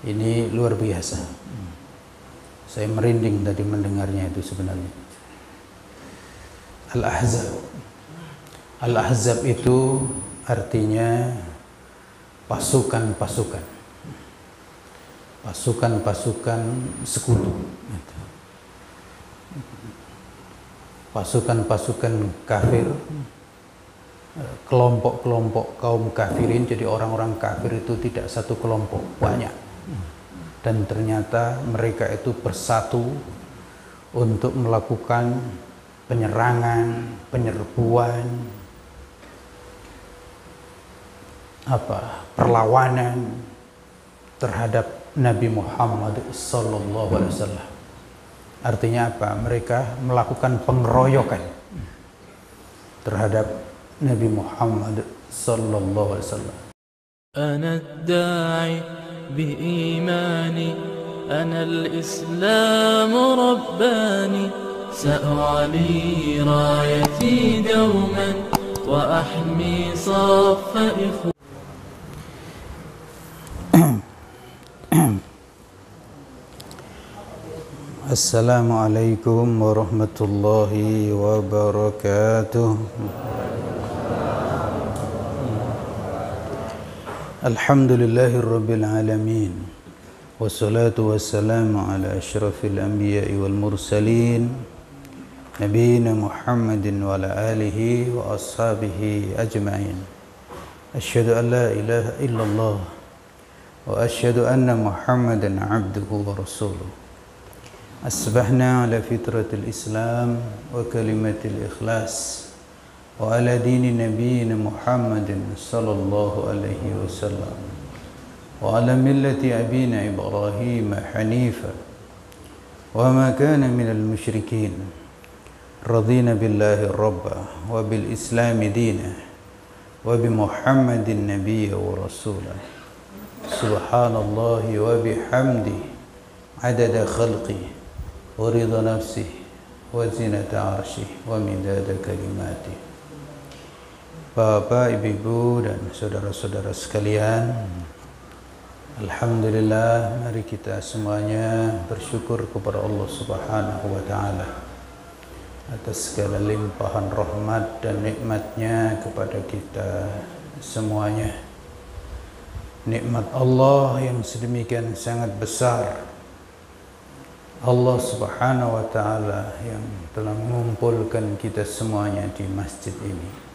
Ini luar biasa. Saya merinding tadi mendengarnya itu sebenarnya. Al-Ahzab. Al-Ahzab itu artinya pasukan-pasukan. Pasukan-pasukan sekutu. Pasukan-pasukan kafir, kelompok-kelompok kaum kafirin. Jadi orang-orang kafir itu tidak satu kelompok, banyak. Dan ternyata mereka itu bersatu untuk melakukan penyerangan, penyerbuan, perlawanan terhadap Nabi Muhammad sallallahu alaihi wasallam. Artinya apa? Mereka melakukan pengeroyokan terhadap Nabi Muhammad sallallahu alaihi wasallam. Ana ad-da'i bi-imani, ana al-islam rabbani, sa'ali rayati dawman wa ahmi saffa ikhwan. Assalamualaikum warahmatullahi wabarakatuh. Alhamdulillahirabbil alamin. Wassalatu wassalamu ala asyrafil anbiya'i wal mursalin, nabiyina Muhammadin wa ala alihi wa ashabihi ajma'in. Asyhadu an la ilaha illallah wa asyhadu anna Muhammadan abduhu wa rasuluh. Asbahna ala fitratil Islam wa kalimatil ikhlas wa ala dini nabiyina Muhammadin sallallahu alaihi wasallam wa ala millati abina Ibrahim hanifa wa ma kana minal musyrikin. Radina billahi rabba wa bil islami dina wa bi Muhammadin nabiyya wa rasulah. Subhanallahi wa bihamdi adada khalqi wa ridha nafsi wa zinata arshi wa midada kalimati. Bapak, ibu-ibu dan saudara-saudara sekalian, alhamdulillah, mari kita semuanya bersyukur kepada Allah Subhanahu wa taala atas segala limpahan rahmat dan nikmatnya kepada kita semuanya. Nikmat Allah yang sedemikian sangat besar, Allah Subhanahu wa taala yang telah mengumpulkan kita semuanya di masjid ini.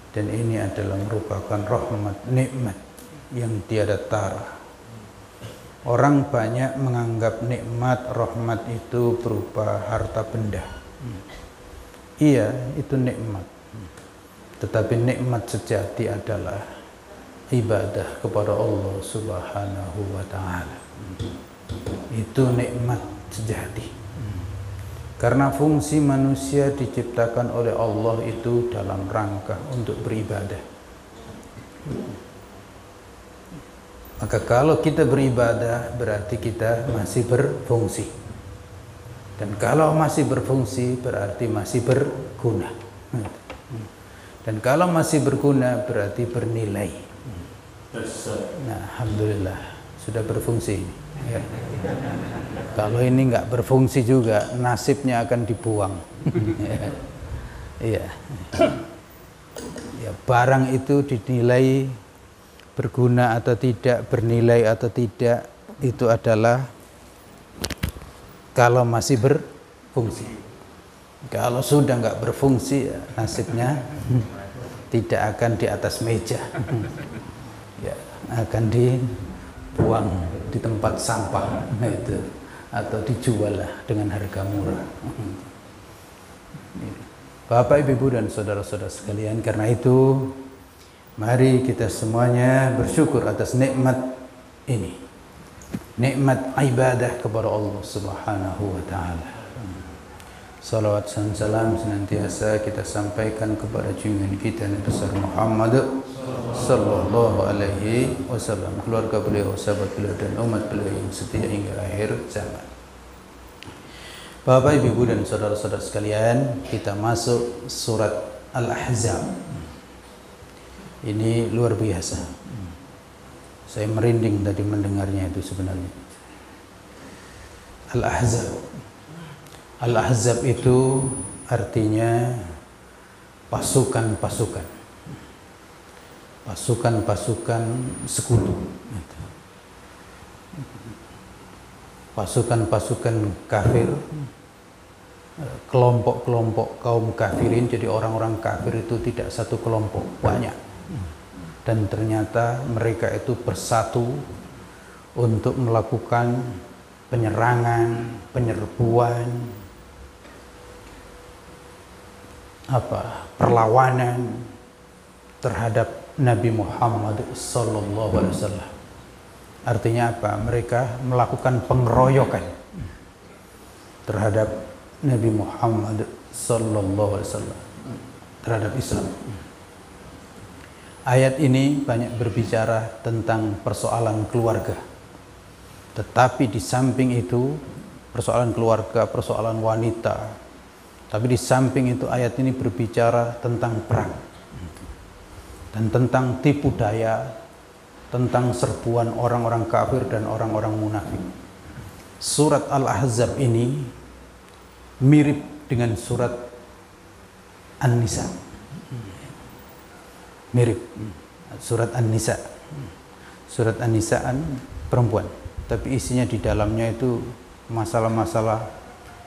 Dan ini adalah merupakan rahmat, nikmat yang tiada tara. Orang banyak menganggap nikmat, rahmat itu berupa harta benda. Iya, itu nikmat. Tetapi nikmat sejati adalah ibadah kepada Allah Subhanahu wa taala. Itu nikmat sejati. Karena fungsi manusia diciptakan oleh Allah itu dalam rangka untuk beribadah. Maka kalau kita beribadah berarti kita masih berfungsi. Dan kalau masih berfungsi berarti masih berguna. Dan kalau masih berguna berarti bernilai. Nah, alhamdulillah sudah berfungsi. Ya. Kalau ini nggak berfungsi juga, nasibnya akan dibuang. Iya. Ya, barang itu dinilai berguna atau tidak, bernilai atau tidak, itu adalah kalau masih berfungsi. Kalau sudah nggak berfungsi, ya, nasibnya tidak akan di atas meja. Ya, akan dibuang di tempat sampah itu, atau dijual lah dengan harga murah. Bapak, ibu dan saudara-saudara sekalian, karena itu mari kita semuanya bersyukur atas nikmat ini, nikmat ibadah kepada Allah Subhanahu wa taala. Salawat dan salam senantiasa kita sampaikan kepada junjungan kita Nabi besar Muhammad sallallahu alaihi wasallam, keluarga beliau, sahabat beliau dan umat beliau yang setia hingga akhir zaman. Bapak, ibu dan saudara-saudara sekalian, kita masuk surat Al-Ahzab. Ini luar biasa. Saya merinding tadi mendengarnya itu sebenarnya. Al-Ahzab. Al-Ahzab itu artinya pasukan-pasukan. Pasukan-pasukan sekutu. Pasukan-pasukan kafir, kelompok-kelompok kaum kafirin. Jadi orang-orang kafir itu tidak satu kelompok, banyak. Dan ternyata mereka itu bersatu untuk melakukan penyerangan, penyerbuan, perlawanan terhadap Nabi Muhammad sallallahu alaihi wasallam. Artinya apa? Mereka melakukan pengeroyokan terhadap Nabi Muhammad sallallahu alaihi wasallam, terhadap Islam. Ayat ini banyak berbicara tentang persoalan keluarga. Tetapi di samping itu, persoalan keluarga, persoalan wanita. Tapi di samping itu ayat ini berbicara tentang perang. Dan tentang tipu daya, tentang serbuan orang-orang kafir dan orang-orang munafik. Surat Al-Ahzab ini mirip dengan surat An-Nisa. Mirip. Surat An-Nisa. Surat An-Nisa'an perempuan. Tapi isinya di dalamnya itu masalah-masalah,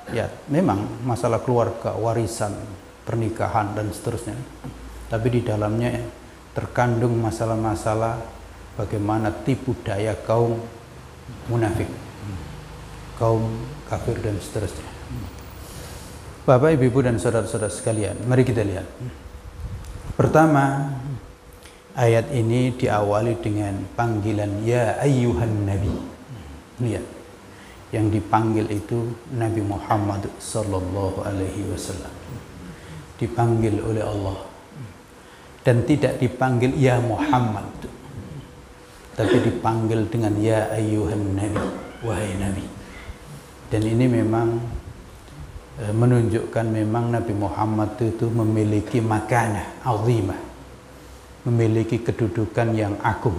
ya memang masalah keluarga, warisan, pernikahan dan seterusnya. Tapi di dalamnya terkandung masalah-masalah bagaimana tipu daya kaum munafik, kaum kafir dan seterusnya. Bapak, Ibu, dan saudara-saudara sekalian, mari kita lihat. Pertama, ayat ini diawali dengan panggilan ya ayyuhan nabi. Lihat, yang dipanggil itu Nabi Muhammad sallallahu alaihi wasallam. Dipanggil oleh Allah. Dan tidak dipanggil ya Muhammad, tapi dipanggil dengan ya ayyuhan nabi, wahai nabi. Dan ini memang menunjukkan memang Nabi Muhammad itu memiliki makanah azimah, memiliki kedudukan yang agung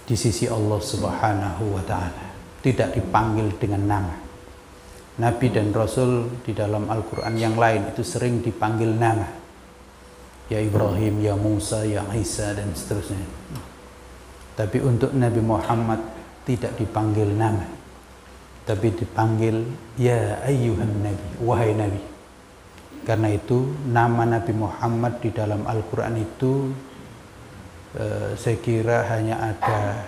di sisi Allah Subhanahu wa ta'ala. Tidak dipanggil dengan nama. Nabi dan Rasul di dalam Al-Quran yang lain itu sering dipanggil nama, ya Ibrahim, ya Musa, ya Isa dan seterusnya. Tapi untuk Nabi Muhammad tidak dipanggil nama, tapi dipanggil ya ayyuhan nabi, wahai nabi. Karena itu nama Nabi Muhammad di dalam Al-Quran itu saya kira hanya ada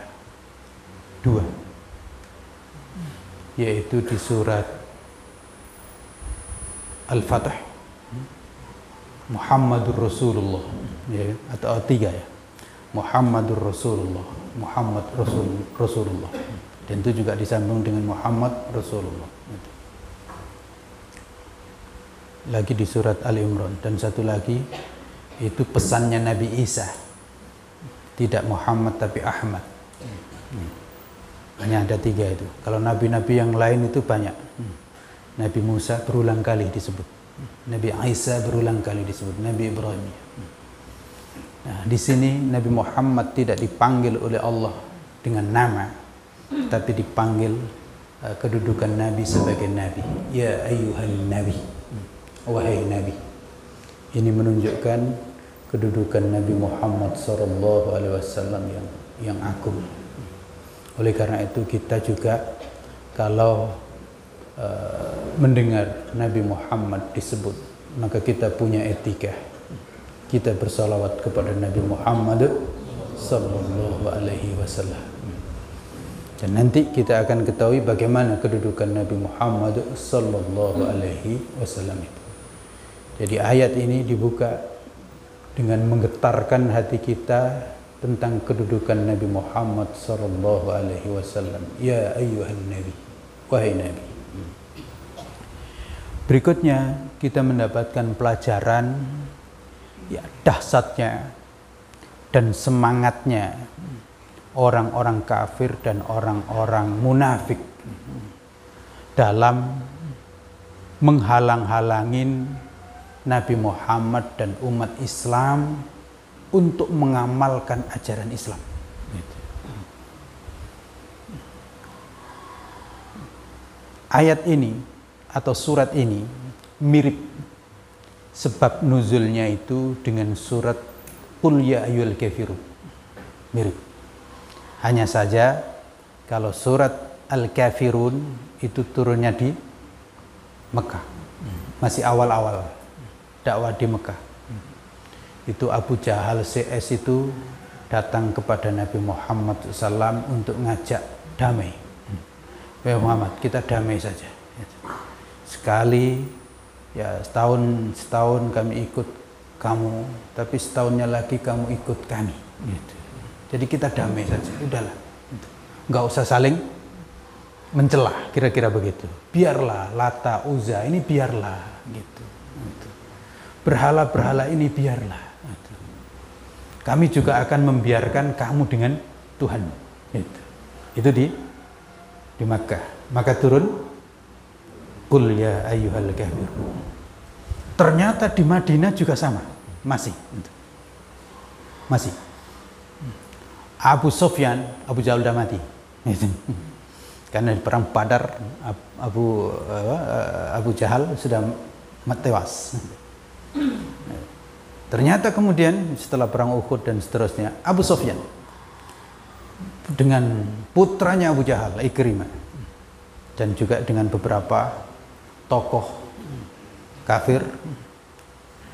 2, yaitu di surat Al-Fatih Muhammadur Rasulullah, ya, atau 3 ya, Muhammadur Rasulullah, Muhammad Rasulullah, dan itu juga disambung dengan Muhammad Rasulullah. Lagi di surat Al-Imran, dan satu lagi itu pesannya Nabi Isa, tidak Muhammad tapi Ahmad. Hanya ada 3 itu. Kalau nabi-nabi yang lain itu banyak. Nabi Musa berulang kali disebut, Nabi Isa berulang kali disebut, Nabi Ibrahim. Nah, di sini Nabi Muhammad tidak dipanggil oleh Allah dengan nama, tapi dipanggil kedudukan Nabi sebagai Nabi. Ya ayyuhan Nabi, wahai Nabi. Ini menunjukkan kedudukan Nabi Muhammad SAW yang agung. Oleh karena itu kita juga kalau mendengar Nabi Muhammad disebut, maka kita punya etika. Kita bersalawat kepada Nabi Muhammad sallallahu alaihi wasallam. Dan nanti kita akan ketahui bagaimana kedudukan Nabi Muhammad sallallahu alaihi wasallam itu. Jadi ayat ini dibuka dengan menggetarkan hati kita tentang kedudukan Nabi Muhammad sallallahu alaihi wasallam. Ya ayyuhan nabi, wahai nabi. Berikutnya kita mendapatkan pelajaran, ya, dahsyatnya dan semangatnya orang-orang kafir dan orang-orang munafik dalam menghalang-halangin Nabi Muhammad dan umat Islam untuk mengamalkan ajaran Islam. ayat ini atau surat ini mirip sebab nuzulnya itu dengan surat Qul ya ayyuhal kafirun. Mirip. Hanya saja kalau surat Al-Kafirun itu turunnya di Mekah. Masih awal-awal dakwah di Mekah. Itu Abu Jahal CS itu datang kepada Nabi Muhammad SAW untuk ngajak damai. Ya Muhammad, kita damai saja. Sekali ya setahun kami ikut kamu, tapi setahunnya lagi kamu ikut kami. Gitu. Jadi kita damai saja, udahlah. Nggak usah saling mencelah, kira-kira begitu. Biarlah Lata Uzza ini biarlah, gitu. Berhala-berhala ini biarlah. Gitu. Kami juga akan membiarkan kamu dengan Tuhan. Gitu. Itu di Makkah. Maka turun Qul ya ayyuhal kafirun. Ternyata di Madinah juga sama, masih. Abu Sufyan, Abu Jahal sudah mati. Karena di perang Badar Abu Jahal sudah tewas. Ternyata kemudian setelah perang Uhud dan seterusnya, Abu Sufyan dengan putranya Abu Jahal, Ikrimah, dan juga dengan beberapa tokoh kafir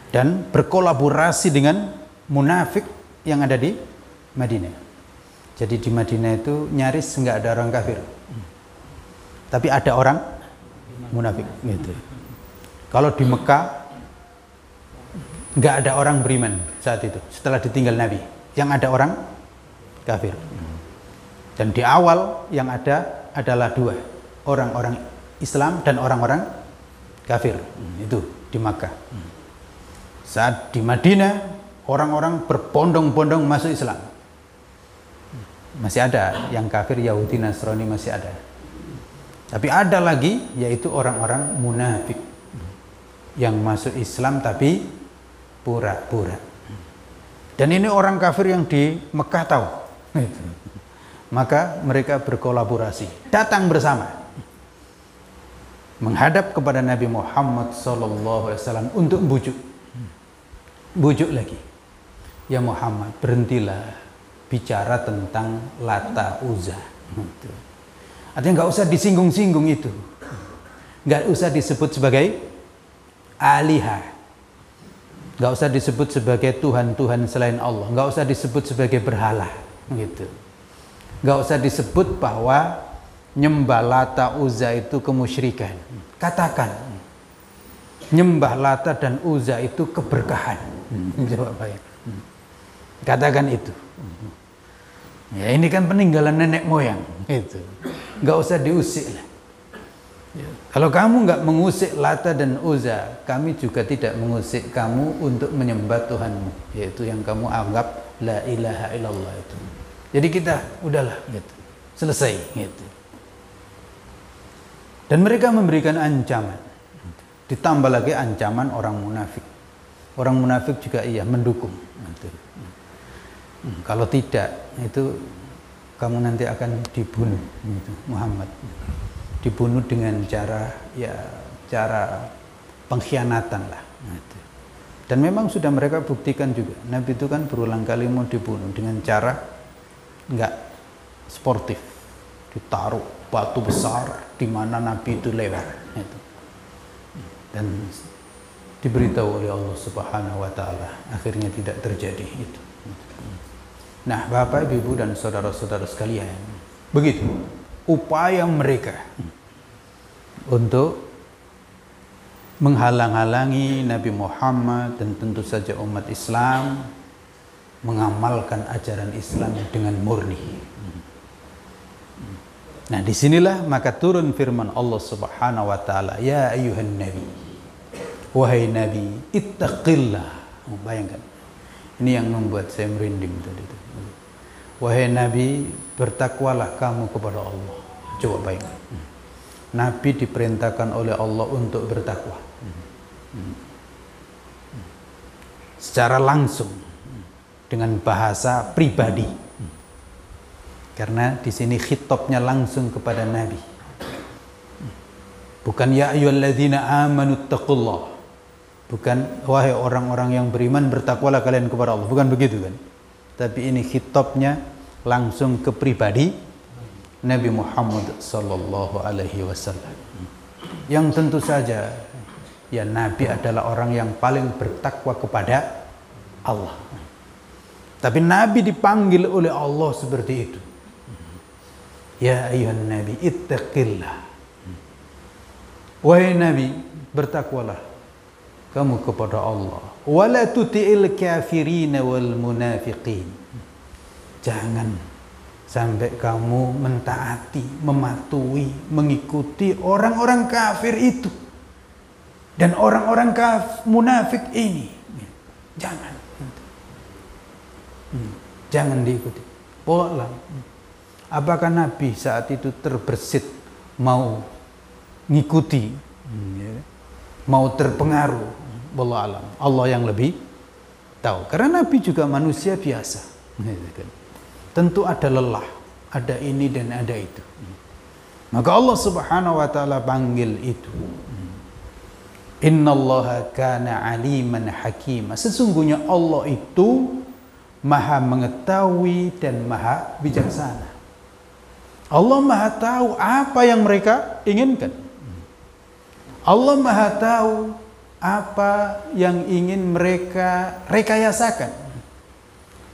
dan berkolaborasi dengan munafik yang ada di Madinah. Jadi di Madinah itu nyaris nggak ada orang kafir, tapi ada orang munafik. Gitu. Kalau di Mekah nggak ada orang beriman saat itu. Setelah ditinggal Nabi, yang ada orang kafir. Dan di awal yang ada adalah dua, orang-orang Islam dan orang-orang kafir. Itu di Makkah. Saat di Madinah orang-orang berbondong-bondong masuk Islam. Masih ada yang kafir, Yahudi, Nasrani masih ada. Tapi ada lagi yaitu orang-orang munafik yang masuk Islam tapi pura-pura. Dan ini orang kafir yang di Mekah tahu. Maka mereka berkolaborasi, datang bersama menghadap kepada Nabi Muhammad SAW untuk bujuk lagi. Ya Muhammad, berhentilah bicara tentang Lata Uzza. Artinya nggak usah disinggung-singgung itu, nggak usah disebut sebagai alihah, nggak usah disebut sebagai Tuhan-Tuhan selain Allah, nggak usah disebut sebagai berhala, gitu. Nggak usah disebut bahwa nyembah Lata Uzza itu kemusyrikan. Katakan nyembah Lata dan Uzza itu keberkahan. Katakan itu. Ya ini kan peninggalan nenek moyang. Itu. Nggak usah diusik lah. Kalau kamu nggak mengusik Lata dan Uzza, kami juga tidak mengusik kamu untuk menyembah Tuhanmu, yaitu yang kamu anggap la ilaha illallah itu. Jadi kita udahlah gitu. Selesai gitu. Dan mereka memberikan ancaman. Ditambah lagi ancaman orang munafik. Orang munafik juga iya mendukung. Kalau tidak itu kamu nanti akan dibunuh gitu, Muhammad. Dibunuh dengan cara pengkhianatan lah. Dan memang sudah mereka buktikan juga. Nabi itu kan berulang kali mau dibunuh dengan cara enggak sportif, ditaruh batu besar di mana Nabi itu lewat, itu. Dan diberitahu oleh Allah Subhanahu Wa Taala, akhirnya tidak terjadi itu. Nah, Bapak, Ibu dan saudara-saudara sekalian, begitu upaya mereka untuk menghalang-halangi Nabi Muhammad dan tentu saja umat Islam mengamalkan ajaran Islam dengan murni. Nah, disinilah maka turun firman Allah Subhanahu Wa Taala, ya ayyuhan nabi, wahai nabi, ittaqillah. Bayangkan, ini yang membuat saya merinding tadi. Wahai nabi, bertakwalah kamu kepada Allah. Coba bayangkan, nabi diperintahkan oleh Allah untuk bertakwa secara langsung, dengan bahasa pribadi, karena di sini khitabnya langsung kepada Nabi. Bukan ya ayyuhalladzina amanu taqullah. Bukan wahai orang-orang yang beriman bertakwalah kalian kepada Allah. Bukan begitu kan. Tapi ini khitabnya langsung ke pribadi Nabi Muhammad sallallahu alaihi wasallam. Yang tentu saja ya Nabi adalah orang yang paling bertakwa kepada Allah. Tapi Nabi dipanggil oleh Allah seperti itu. Ya ayuhan Nabi ittaqillah. Wahai Nabi, bertakwalah kamu kepada Allah. Wala tuti'il kafirin wal munafiqin. Jangan sampai kamu mentaati, mematuhi, mengikuti orang-orang kafir itu dan orang-orang munafik ini. Jangan. Jangan diikuti. Pola. Apakah Nabi saat itu terbersit mau ngikuti, mau terpengaruh? Wallahu alam. Allah yang lebih tahu. Karena Nabi juga manusia biasa. Tentu ada lelah, ada ini dan ada itu. Maka Allah Subhanahu wa taala panggil itu. Innallaha kana aliman hakima. Sesungguhnya Allah itu Maha mengetahui dan Maha bijaksana. Allah Maha tahu apa yang mereka inginkan. Allah Maha tahu apa yang ingin mereka rekayasakan.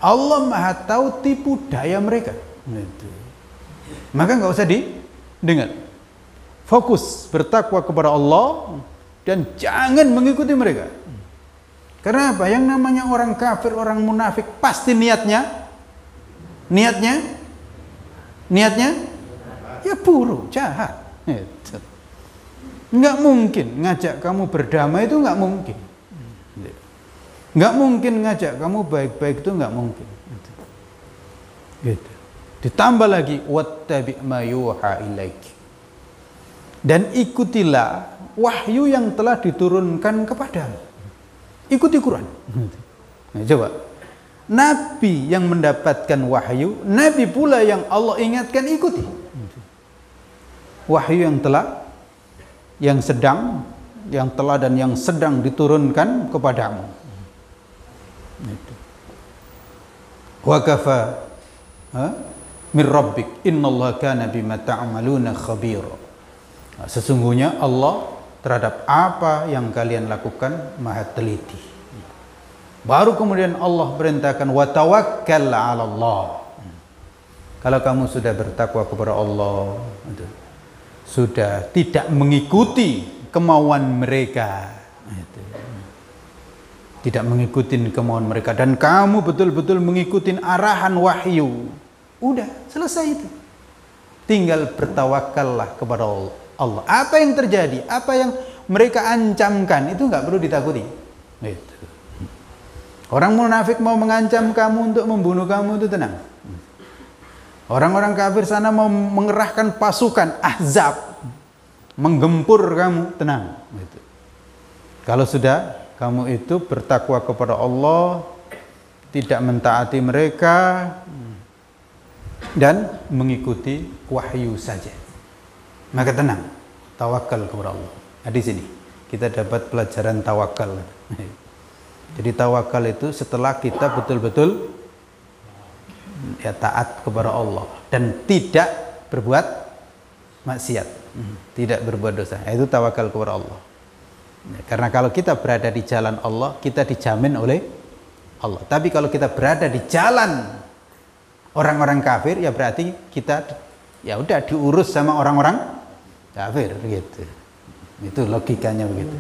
Allah Maha tahu tipu daya mereka. Maka nggak usah didengar. Fokus bertakwa kepada Allah dan jangan mengikuti mereka. Karena apa? Yang namanya orang kafir, orang munafik pasti niatnya ya buruk, jahat. Nggak mungkin ngajak kamu berdamai, itu nggak mungkin. Nggak mungkin ngajak kamu baik-baik, itu nggak mungkin. Gitu. Ditambah lagi wattabi' ma yuha ilaik. Dan ikutilah wahyu yang telah diturunkan kepadamu. Ikuti Quran. Nah, coba. Nabi yang mendapatkan wahyu, Nabi pula yang Allah ingatkan ikuti. Wahyu yang telah dan yang sedang diturunkan kepadamu. Wa kafa min rabbik innallaha kana bima ta'maluna khabira. Sesungguhnya Allah terhadap apa yang kalian lakukan maha teliti. Baru kemudian Allah perintahkan wa tawakkal 'ala Allah. Kalau kamu sudah bertakwa kepada Allah, sudah tidak mengikuti kemauan mereka, tidak mengikuti kemauan mereka, dan kamu betul-betul mengikuti arahan wahyu, udah selesai itu. Tinggal bertawakallah kepada Allah. Apa yang terjadi, apa yang mereka ancamkan, itu nggak perlu ditakuti. Gitu. Orang munafik mau mengancam kamu untuk membunuh kamu, itu tenang. Orang-orang kafir sana mau mengerahkan pasukan Ahzab, menggempur kamu, tenang. Gitu. Kalau sudah kamu itu bertakwa kepada Allah, tidak mentaati mereka, dan mengikuti wahyu saja, maka tenang, tawakal kepada Allah. Nah, di sini kita dapat pelajaran tawakal. Jadi tawakal itu setelah kita betul-betul ya taat kepada Allah dan tidak berbuat maksiat, tidak berbuat dosa. Itu tawakal kepada Allah. Karena kalau kita berada di jalan Allah, kita dijamin oleh Allah. Tapi kalau kita berada di jalan orang-orang kafir, ya berarti kita ya udah diurus sama orang-orang kafir gitu. Itu logikanya begitu.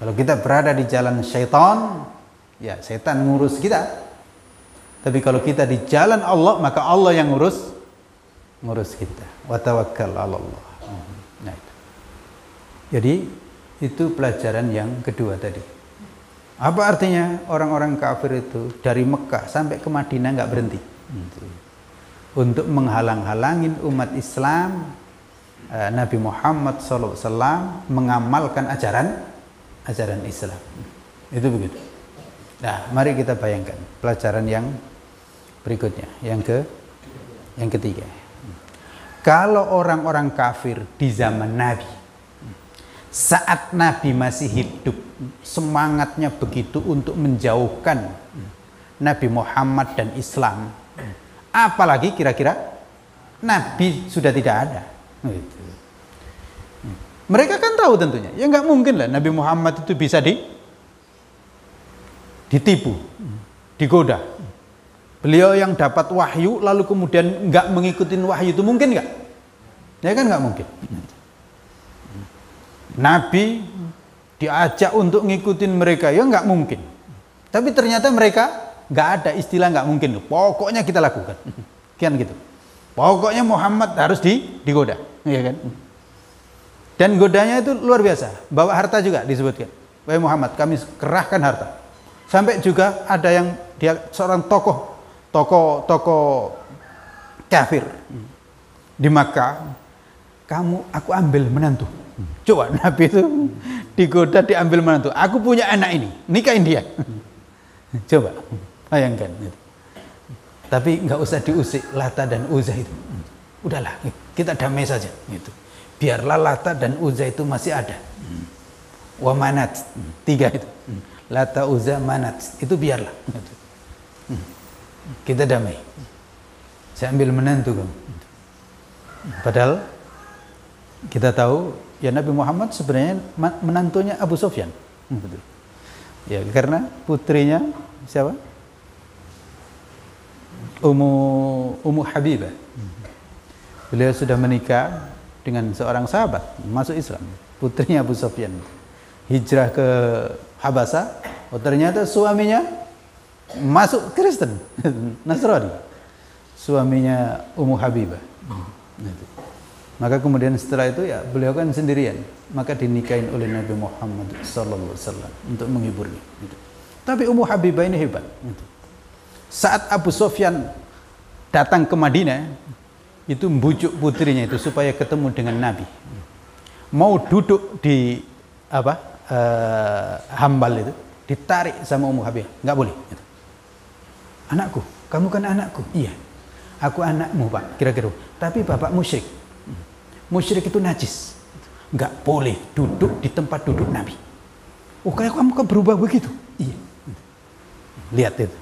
Kalau kita berada di jalan syaitan, ya setan ngurus kita. Tapi kalau kita di jalan Allah, maka Allah yang ngurus kita. Wa tawakkal 'ala Allah. Nah, itu. Jadi itu pelajaran yang kedua tadi. Apa artinya orang-orang kafir itu dari Mekah sampai ke Madinah nggak berhenti untuk menghalang-halangin umat Islam, Nabi Muhammad SAW mengamalkan ajaran Islam. Itu begitu. Nah, mari kita bayangkan pelajaran yang berikutnya, yang ketiga. Kalau orang-orang kafir di zaman Nabi Saat Nabi masih hidup, semangatnya begitu untuk menjauhkan Nabi Muhammad dan Islam. Apalagi kira-kira Nabi sudah tidak ada. Mereka kan tahu tentunya, ya nggak mungkin lah Nabi Muhammad itu bisa ditipu, digoda. Beliau yang dapat wahyu lalu kemudian nggak mengikuti wahyu itu mungkin nggak? Ya kan nggak mungkin. Nabi diajak untuk ngikutin mereka, ya nggak mungkin. Tapi ternyata mereka nggak ada istilah nggak mungkin. Pokoknya kita lakukan, kan gitu. Pokoknya Muhammad harus digoda, ya kan? Dan godanya itu luar biasa. Bawa harta juga disebutkan. Wahai Muhammad, kami kerahkan harta. Sampai juga ada yang dia seorang tokoh kafir di Makkah. Aku ambil menantu. Coba Nabi itu digoda diambil menantu. Aku punya anak ini, nikahin dia. Coba bayangkan. Tapi nggak usah diusik Lata dan Uzza itu. Udahlah, kita damai saja. Gitu. Biarlah Lata dan Uzza itu masih ada. Wa Manat, 3 itu. Lata, Uzza, Manat, itu biarlah. Gitu. Kita damai. Saya ambil menantu kamu. Padahal kita tahu ya Nabi Muhammad sebenarnya menantunya Abu Sufyan. Ya karena putrinya siapa? Ummu Habibah. Beliau sudah menikah dengan seorang sahabat masuk Islam, putrinya Abu Sufyan. Hijrah ke Habasah, ternyata suaminya masuk Kristen, Nasrani. Suaminya Ummu Habibah. Maka kemudian setelah itu ya beliau kan sendirian, maka dinikahin oleh Nabi Muhammad sallallahu alaihi wasallam untuk menghiburnya. Tapi Ummu Habibah ini hebat. Saat Abu Sufyan datang ke Madinah, itu membujuk putrinya itu supaya ketemu dengan Nabi. Mau duduk di hambal itu, ditarik sama Ummu Habibah, nggak boleh. Anakku, kamu kan anakku. Iya, aku anakmu Pak, kira-kira. Tapi bapak musyrik. Musyrik itu najis, nggak boleh duduk di tempat duduk Nabi. Oh kayak kamu kan berubah begitu? Iya. Lihat itu,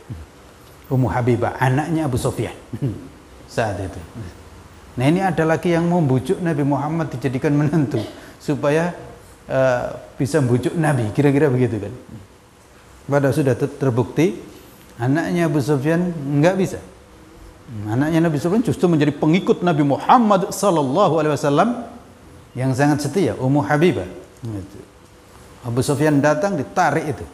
Ummu Habibah, anaknya Abu Sufyan saat itu. Nah ini ada lagi yang mau membujuk Nabi Muhammad dijadikan menantu supaya bisa membujuk Nabi, kira-kira begitu kan? Padahal sudah terbukti anaknya Abu Sufyan nggak bisa. Anaknya Nabi Sufyan justru menjadi pengikut Nabi Muhammad sallallahu alaihi wasallam yang sangat setia, Ummu Habibah. Abu Sufyan datang ditarik itu.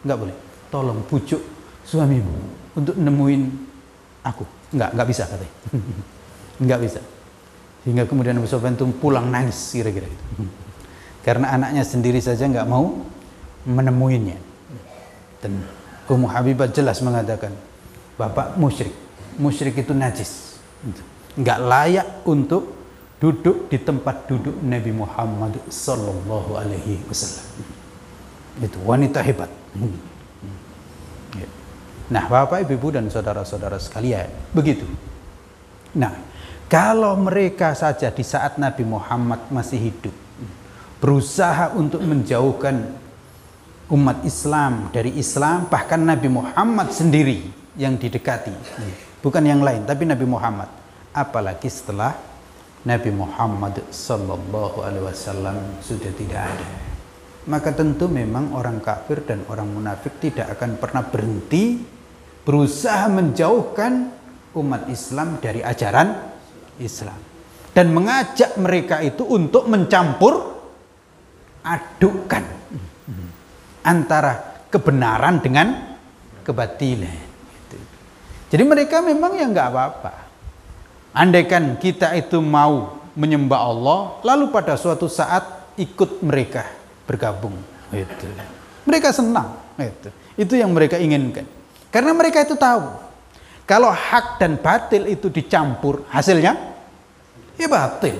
Enggak boleh. Tolong pujuk suamimu untuk nemuin aku. Enggak bisa katanya. Enggak bisa. Hingga kemudian Abu Sufyan itu pulang nangis kira-kira itu. Karena anaknya sendiri saja enggak mau menemuinya. Dan Ummu Habibah jelas mengatakan, Bapak musyrik. Musyrik itu najis, nggak layak untuk duduk di tempat duduk Nabi Muhammad sallallahu alaihi wasallam. Itu wanita hebat. Nah, Bapak, Ibu dan saudara-saudara sekalian, begitu. Nah, kalau mereka saja di saat Nabi Muhammad masih hidup berusaha untuk menjauhkan umat Islam dari Islam, bahkan Nabi Muhammad sendiri yang didekati, bukan yang lain, tapi Nabi Muhammad. Apalagi setelah Nabi Muhammad sallallahu alaihi wasallam sudah tidak ada. Maka tentu memang orang kafir dan orang munafik tidak akan pernah berhenti berusaha menjauhkan umat Islam dari ajaran Islam dan mengajak mereka itu untuk mencampur adukkan antara kebenaran dengan kebatilan. Jadi mereka memang ya nggak apa-apa. Andaikan kita itu mau menyembah Allah, lalu pada suatu saat ikut mereka bergabung. Itu. Mereka senang. Itu yang mereka inginkan. Karena mereka itu tahu, kalau hak dan batil itu dicampur, hasilnya ya batil.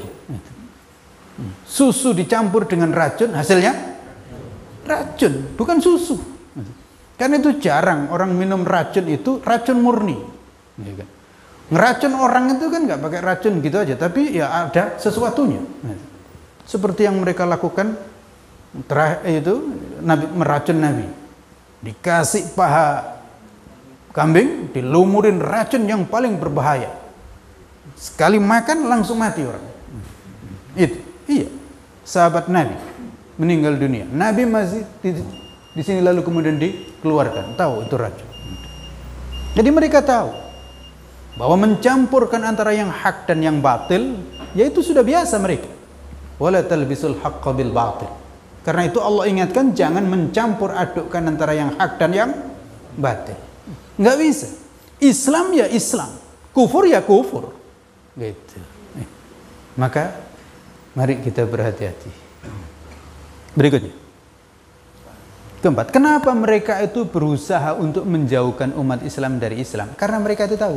Susu dicampur dengan racun, hasilnya racun, bukan susu. Karena itu jarang orang minum racun itu racun murni. Ngeracun orang itu kan nggak pakai racun gitu aja, tapi ya ada sesuatunya. Seperti yang mereka lakukan Terakhir itu Nabi meracun Nabi. Dikasih paha kambing, dilumurin racun yang paling berbahaya. Sekali makan langsung mati orang. Itu, iya. Sahabat Nabi meninggal dunia. Nabi masih di sini lalu kemudian dikeluarkan. Tahu itu racun. Jadi mereka tahu bahwa mencampurkan antara yang hak dan yang batil, yaitu sudah biasa mereka. Wala talbisul haqqa bil batil. Karena itu Allah ingatkan jangan mencampur adukkan antara yang hak dan yang batil. Enggak bisa. Islam ya Islam, kufur ya kufur. Gitu. Maka mari kita berhati-hati. Berikutnya. Keempat, kenapa mereka itu berusaha untuk menjauhkan umat Islam dari Islam? Karena mereka itu tahu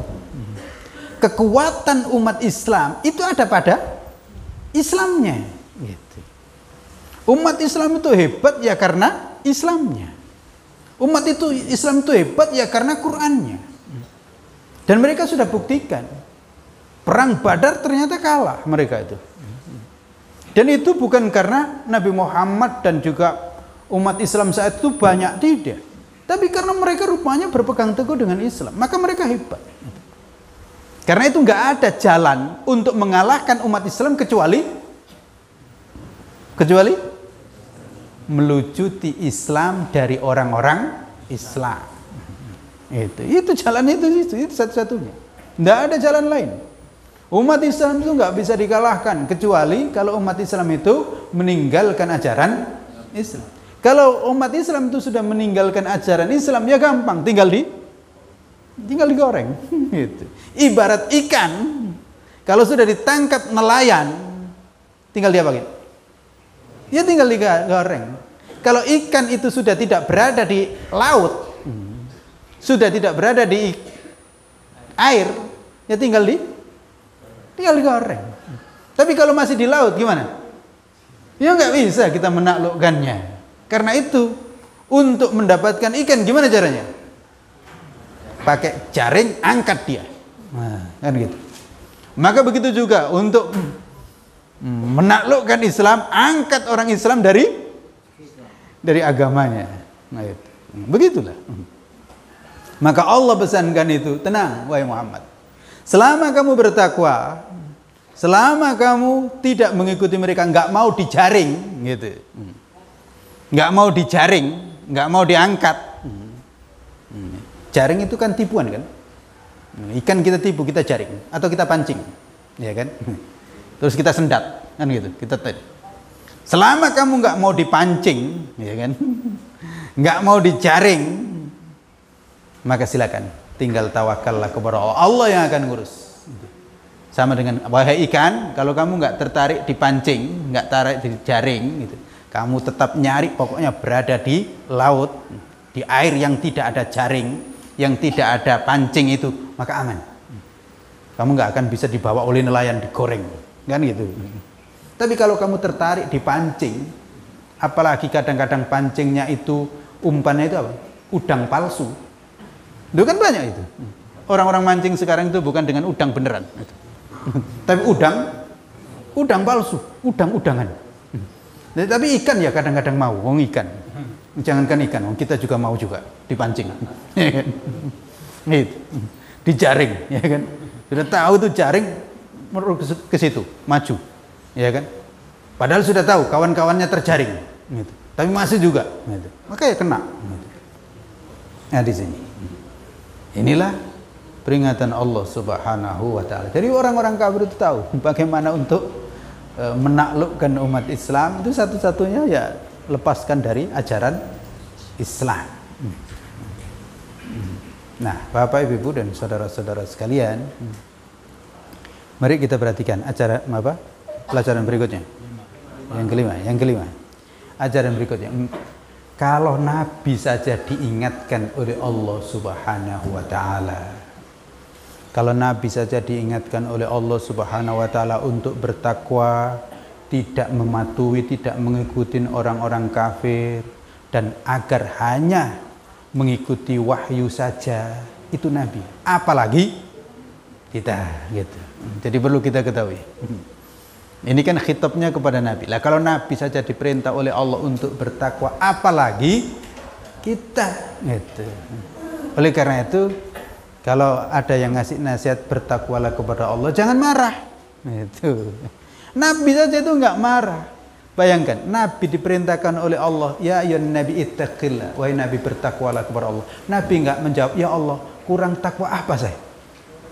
kekuatan umat Islam itu ada pada Islamnya. Gitu. Umat Islam itu hebat ya karena Islamnya. Umat Islam itu hebat ya karena Qur'annya. Dan mereka sudah buktikan. Perang Badar ternyata kalah mereka itu. Dan itu bukan karena Nabi Muhammad dan juga umat Islam saat itu banyak, tidak. Tapi karena mereka rupanya berpegang teguh dengan Islam. Maka mereka hebat. Karena itu nggak ada jalan untuk mengalahkan umat Islam kecuali melucuti Islam dari orang-orang Islam. Itu jalan itu satu-satunya. Tidak ada jalan lain. Umat Islam itu nggak bisa dikalahkan kecuali kalau umat Islam itu meninggalkan ajaran Islam. Kalau umat Islam itu sudah meninggalkan ajaran Islam, ya gampang, tinggal digoreng. Gitu. Ibarat ikan, kalau sudah ditangkap nelayan, tinggal diapain? Ya tinggal digoreng. Kalau ikan itu sudah tidak berada di laut, sudah tidak berada di air, ya tinggal digoreng. Tapi kalau masih di laut gimana? Ya nggak bisa kita menaklukkannya. Karena itu untuk mendapatkan ikan gimana caranya? Pakai jaring, angkat dia. Nah, kan gitu. Maka begitu juga untuk menaklukkan Islam, angkat orang Islam dari agamanya. Nah, itu. Begitulah. Maka Allah pesankan itu, tenang wahai Muhammad. Selama kamu bertakwa, selama kamu tidak mengikuti mereka, nggak mau dijaring, gitu. Nggak mau dijaring, nggak mau diangkat. Jaring itu kan tipuan kan? Ikan kita tipu, kita jaring atau kita pancing, ya kan? Terus kita sendat, kan gitu. Kita selama kamu nggak mau dipancing, ya kan? Nggak mau dijaring, maka silakan tinggal tawakallah kepada Allah. Allah yang akan ngurus. Sama dengan wahai ikan, kalau kamu nggak tertarik dipancing, nggak tarik dijaring, gitu. Kamu tetap nyari, pokoknya berada di laut, di air yang tidak ada jaring, yang tidak ada pancing itu, maka aman. Kamu nggak akan bisa dibawa oleh nelayan digoreng, kan gitu. Tapi kalau kamu tertarik dipancing, apalagi kadang-kadang pancingnya itu umpannya itu apa? Udang palsu. Itu kan banyak itu. Orang-orang mancing sekarang itu bukan dengan udang beneran, tapi udang palsu, udang-udangan. Tapi ikan ya kadang-kadang mau, ikan. Jangankan ikan, kita juga mau juga dipancing. Gitu. Dijaring, ya kan? Sudah tahu tuh jaring ke situ, maju. Ya kan? Padahal sudah tahu kawan-kawannya terjaring, gitu. Tapi masih juga, gitu. Maka ya kena. Gitu. Nah di sini. Inilah peringatan Allah Subhanahu wa taala. Jadi orang-orang kafir itu tahu bagaimana untuk menaklukkan umat Islam, itu satu-satunya ya lepaskan dari ajaran Islam. Nah, Bapak, Ibu, dan saudara-saudara sekalian, mari kita perhatikan pelajaran berikutnya. Yang kelima. Ajaran berikutnya. Kalau Nabi saja diingatkan oleh Allah Subhanahu wa taala, kalau Nabi saja diingatkan oleh Allah Subhanahu wa taala untuk bertakwa, tidak mematuhi, tidak mengikuti orang-orang kafir, dan agar hanya mengikuti wahyu saja, itu Nabi. Apalagi kita, gitu. Jadi perlu kita ketahui. Ini kan khitabnya kepada Nabi. Lah kalau Nabi saja diperintah oleh Allah untuk bertakwa, apalagi kita gitu. Oleh karena itu, kalau ada yang ngasih nasihat bertakwalah kepada Allah, jangan marah. Itu. Nabi saja itu enggak marah. Bayangkan, Nabi diperintahkan oleh Allah, ya ayyuhan nabi ittaqillah, wahai Nabi bertakwalah kepada Allah. Nabi enggak menjawab, ya Allah, kurang takwa apa saya?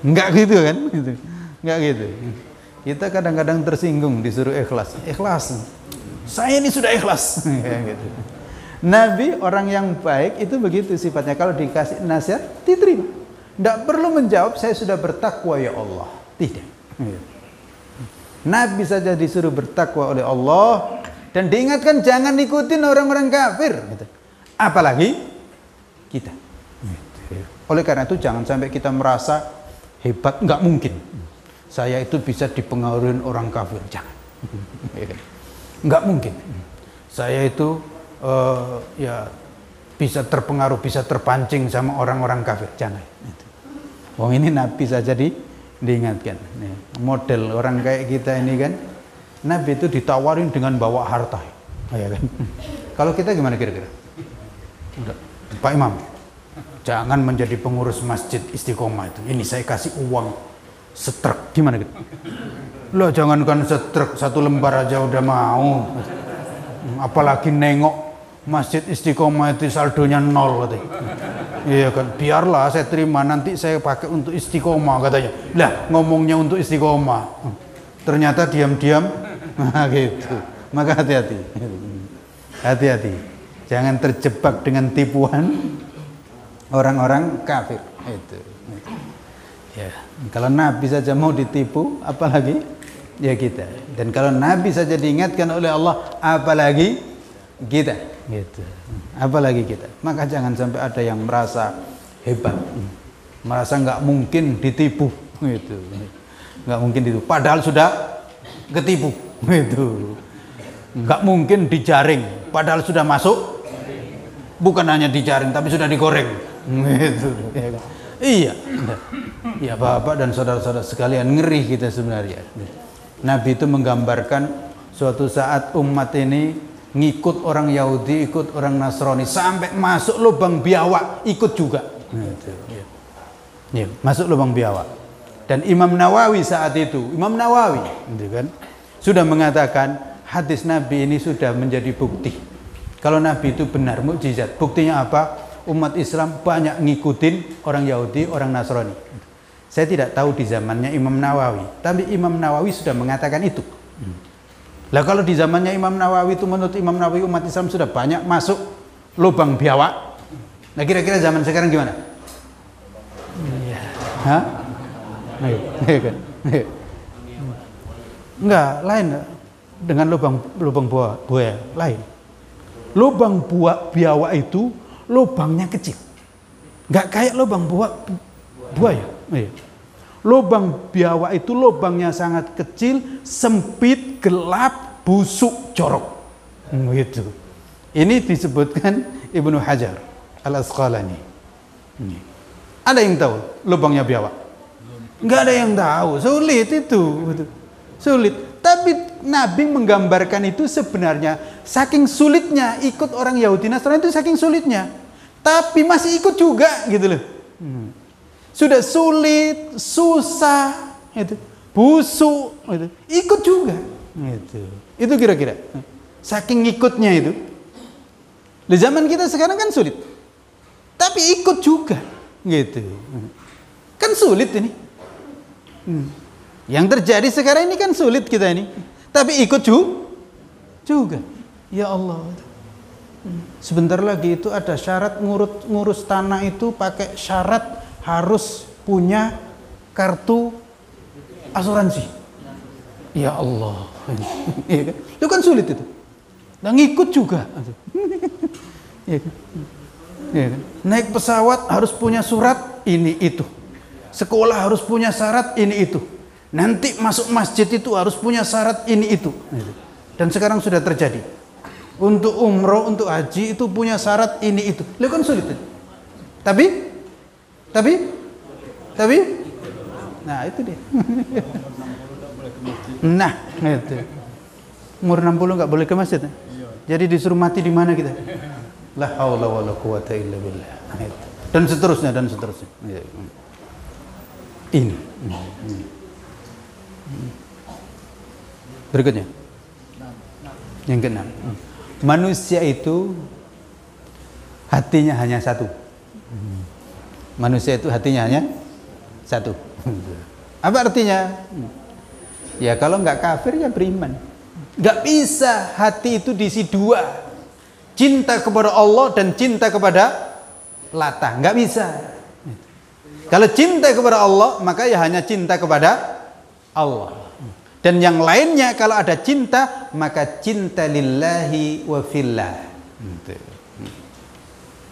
Enggak gitu kan? Gitu. Enggak gitu. Kita kadang-kadang tersinggung disuruh ikhlas. Ikhlas. Saya ini sudah ikhlas. Gitu. Nabi orang yang baik itu begitu sifatnya. Kalau dikasih nasihat, diterima. Enggak perlu menjawab, saya sudah bertakwa ya Allah. Tidak. Nabi saja disuruh bertakwa oleh Allah dan diingatkan jangan ikutin orang-orang kafir. Apalagi kita. Oleh karena itu jangan sampai kita merasa hebat, nggak mungkin. Saya itu bisa dipengaruhi orang kafir, jangan. Nggak mungkin. Saya itu ya bisa terpengaruh, bisa terpancing sama orang-orang kafir, jangan. Wong ini Nabi saja diingatkan. Model orang kayak kita ini kan, Nabi itu ditawarin dengan bawa harta, ya kan? Kalau kita gimana kira-kira? Pak Imam, jangan menjadi pengurus masjid Istiqomah itu. Ini saya kasih uang setruk, gimana gitu? Loh, jangankan setruk, 1 lembar aja udah mau. Apalagi nengok masjid Istiqomah itu saldonya 0 katanya. Iya kan, biarlah saya terima, nanti saya pakai untuk Istiqomah katanya. Lah, ngomongnya untuk Istiqomah, ternyata diam-diam, gitu. Maka hati-hati, hati-hati, jangan terjebak dengan tipuan orang-orang kafir. Itu. Ya, kalau Nabi saja mau ditipu, apalagi ya kita. Dan kalau Nabi saja diingatkan oleh Allah, apalagi kita, gitu. Apalagi kita. Maka jangan sampai ada yang merasa hebat, merasa nggak mungkin ditipu, gitu. Nggak mungkin ditipu. Padahal sudah ketipu, gitu. Nggak mungkin dijaring, padahal sudah masuk. Bukan hanya dijaring, tapi sudah digoreng, gitu. Iya, ya Bapak dan saudara-saudara sekalian, ngeri kita sebenarnya. Nabi itu menggambarkan suatu saat umat ini ngikut orang Yahudi, ikut orang Nasrani, sampai masuk lubang biawak, ikut juga. Ya, masuk lubang biawak. Dan Imam Nawawi saat itu, Imam Nawawi, gitu kan, sudah mengatakan hadis Nabi ini sudah menjadi bukti kalau Nabi itu benar, mukjizat. Buktinya apa? Umat Islam banyak ngikutin orang Yahudi, orang Nasrani. Saya tidak tahu di zamannya Imam Nawawi, tapi Imam Nawawi sudah mengatakan itu. Lah kalau di zamannya Imam Nawawi itu, menurut Imam Nawawi umat Islam sudah banyak masuk lubang biawak. Nah kira-kira zaman sekarang gimana? Iya. Hah? Enggak, lain dengan lubang buaya, lain. Lubang biawak itu lubangnya kecil, nggak kayak lubang buaya. Lubang biawak itu lubangnya sangat kecil, sempit, gelap, busuk, jorok. Gitu. Ini disebutkan Ibnu Hajar Al-Asqalani. Ada yang tahu lubangnya biawak? Nggak ada yang tahu. Sulit itu, sulit. Tapi Nabi menggambarkan itu sebenarnya saking sulitnya ikut orang Yahudi Nasrani itu, saking sulitnya. Tapi masih ikut juga gitu loh. Sudah sulit, susah, itu, busuk, itu, ikut juga. Itu kira-kira. Saking ikutnya itu. Di zaman kita sekarang kan sulit, tapi ikut juga, gitu. Kan sulit ini. Yang terjadi sekarang ini kan sulit kita ini, tapi ikut juga. Ya Allah. Sebentar lagi itu ada syarat ngurus tanah itu pakai syarat harus punya kartu asuransi. Ya Allah. Itu kan sulit itu. Dan ngikut juga. Naik pesawat harus punya surat ini itu. Sekolah harus punya syarat ini itu. Nanti masuk masjid itu harus punya syarat ini itu. Dan sekarang sudah terjadi. Untuk umroh, untuk haji itu punya syarat ini itu. Itu kan sulit. Tapi nah itu dia. Nah, itu. Umur 60 nggak boleh ke masjid. Jadi disuruh mati di mana kita? La haula wala quwata illa billah. Dan seterusnya dan seterusnya. Ini. Berikutnya. Yang keenam. Manusia itu hatinya hanya satu. Manusia itu hatinya hanya satu. Apa artinya? Ya kalau nggak kafir ya beriman. Nggak bisa hati itu diisi dua. Cinta kepada Allah dan cinta kepada Lata. Nggak bisa. Kalau cinta kepada Allah maka ya hanya cinta kepada Allah. Dan yang lainnya kalau ada cinta maka cinta lillahi wa fillah.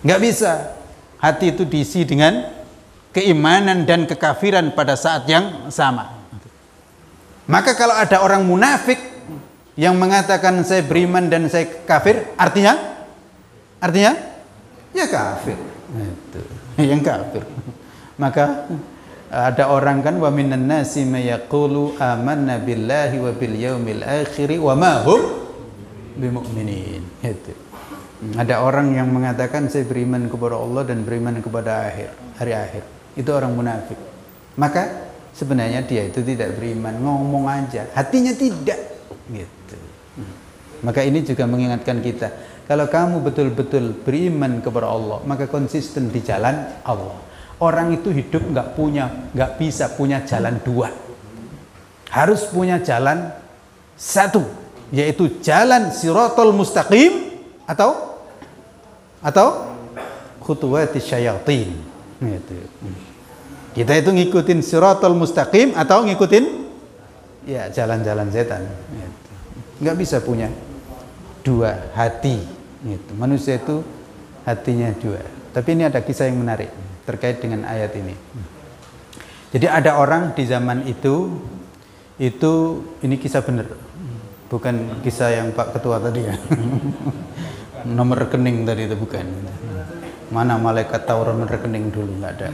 Nggak bisa hati itu diisi dengan keimanan dan kekafiran pada saat yang sama. Maka kalau ada orang munafik yang mengatakan saya beriman dan saya kafir, artinya ya kafir. Itu yang kafir. Maka ada orang kan wa minan nasi may yaqulu amanna billahi wa bil yaumil akhir wa ma hum bimumin. Itu. Ada orang yang mengatakan saya beriman kepada Allah dan beriman kepada hari akhir. Itu orang munafik. Maka sebenarnya dia itu tidak beriman, ngomong aja, hatinya tidak. Gitu. Maka ini juga mengingatkan kita, kalau kamu betul-betul beriman kepada Allah, maka konsisten di jalan Allah. Orang itu hidup nggak bisa punya jalan dua. Harus punya jalan satu, yaitu jalan Shiratal Mustaqim atau khutuwatis syayatin. Gitu. Kita itu ngikutin Shiratal Mustaqim atau ngikutin ya jalan-jalan setan. Gitu. Nggak bisa punya dua hati. Gitu. Manusia itu hatinya dua. Tapi ini ada kisah yang menarik terkait dengan ayat ini. Jadi ada orang di zaman itu ini kisah benar, bukan kisah yang Pak Ketua tadi ya. Nomor rekening tadi itu bukan. Mana malaikat tahu nomor rekening dulu, nggak ada.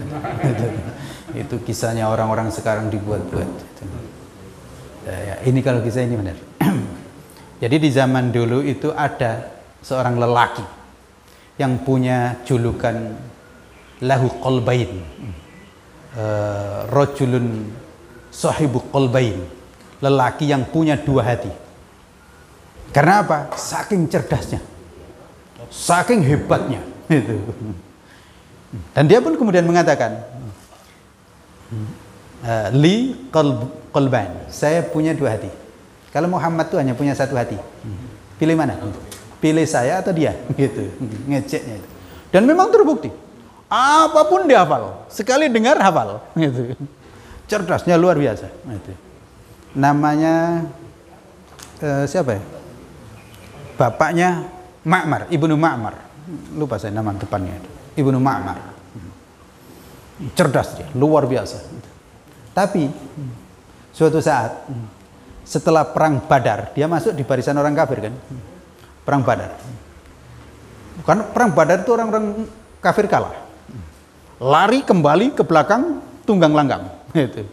Itu kisahnya orang-orang sekarang dibuat-buat. Ya, ini kalau kisah ini benar. Jadi di zaman dulu itu ada seorang lelaki yang punya julukan lahu qalbain, rajulun sahibu qalbain, lelaki yang punya dua hati. Karena apa? Saking cerdasnya, saking hebatnya. Dan dia pun kemudian mengatakan, li qalban, saya punya dua hati. Kalau Muhammad tuh hanya punya satu hati, pilih mana? Pilih saya atau dia? Gitu, ngeceknya itu. Dan memang terbukti. Apapun dia hafal, sekali dengar hafal, gitu. Cerdasnya luar biasa. Gitu. Namanya siapa ya? Bapaknya Ma'mar, Ibnu Ma'mar. Lupa saya nama depannya. Ibnu Ma'mar. Cerdas dia, luar biasa. Tapi suatu saat setelah perang Badar, dia masuk di barisan orang kafir kan? Perang Badar. Karena perang Badar itu orang-orang kafir kalah. Lari kembali ke belakang tunggang langgang. Gitu.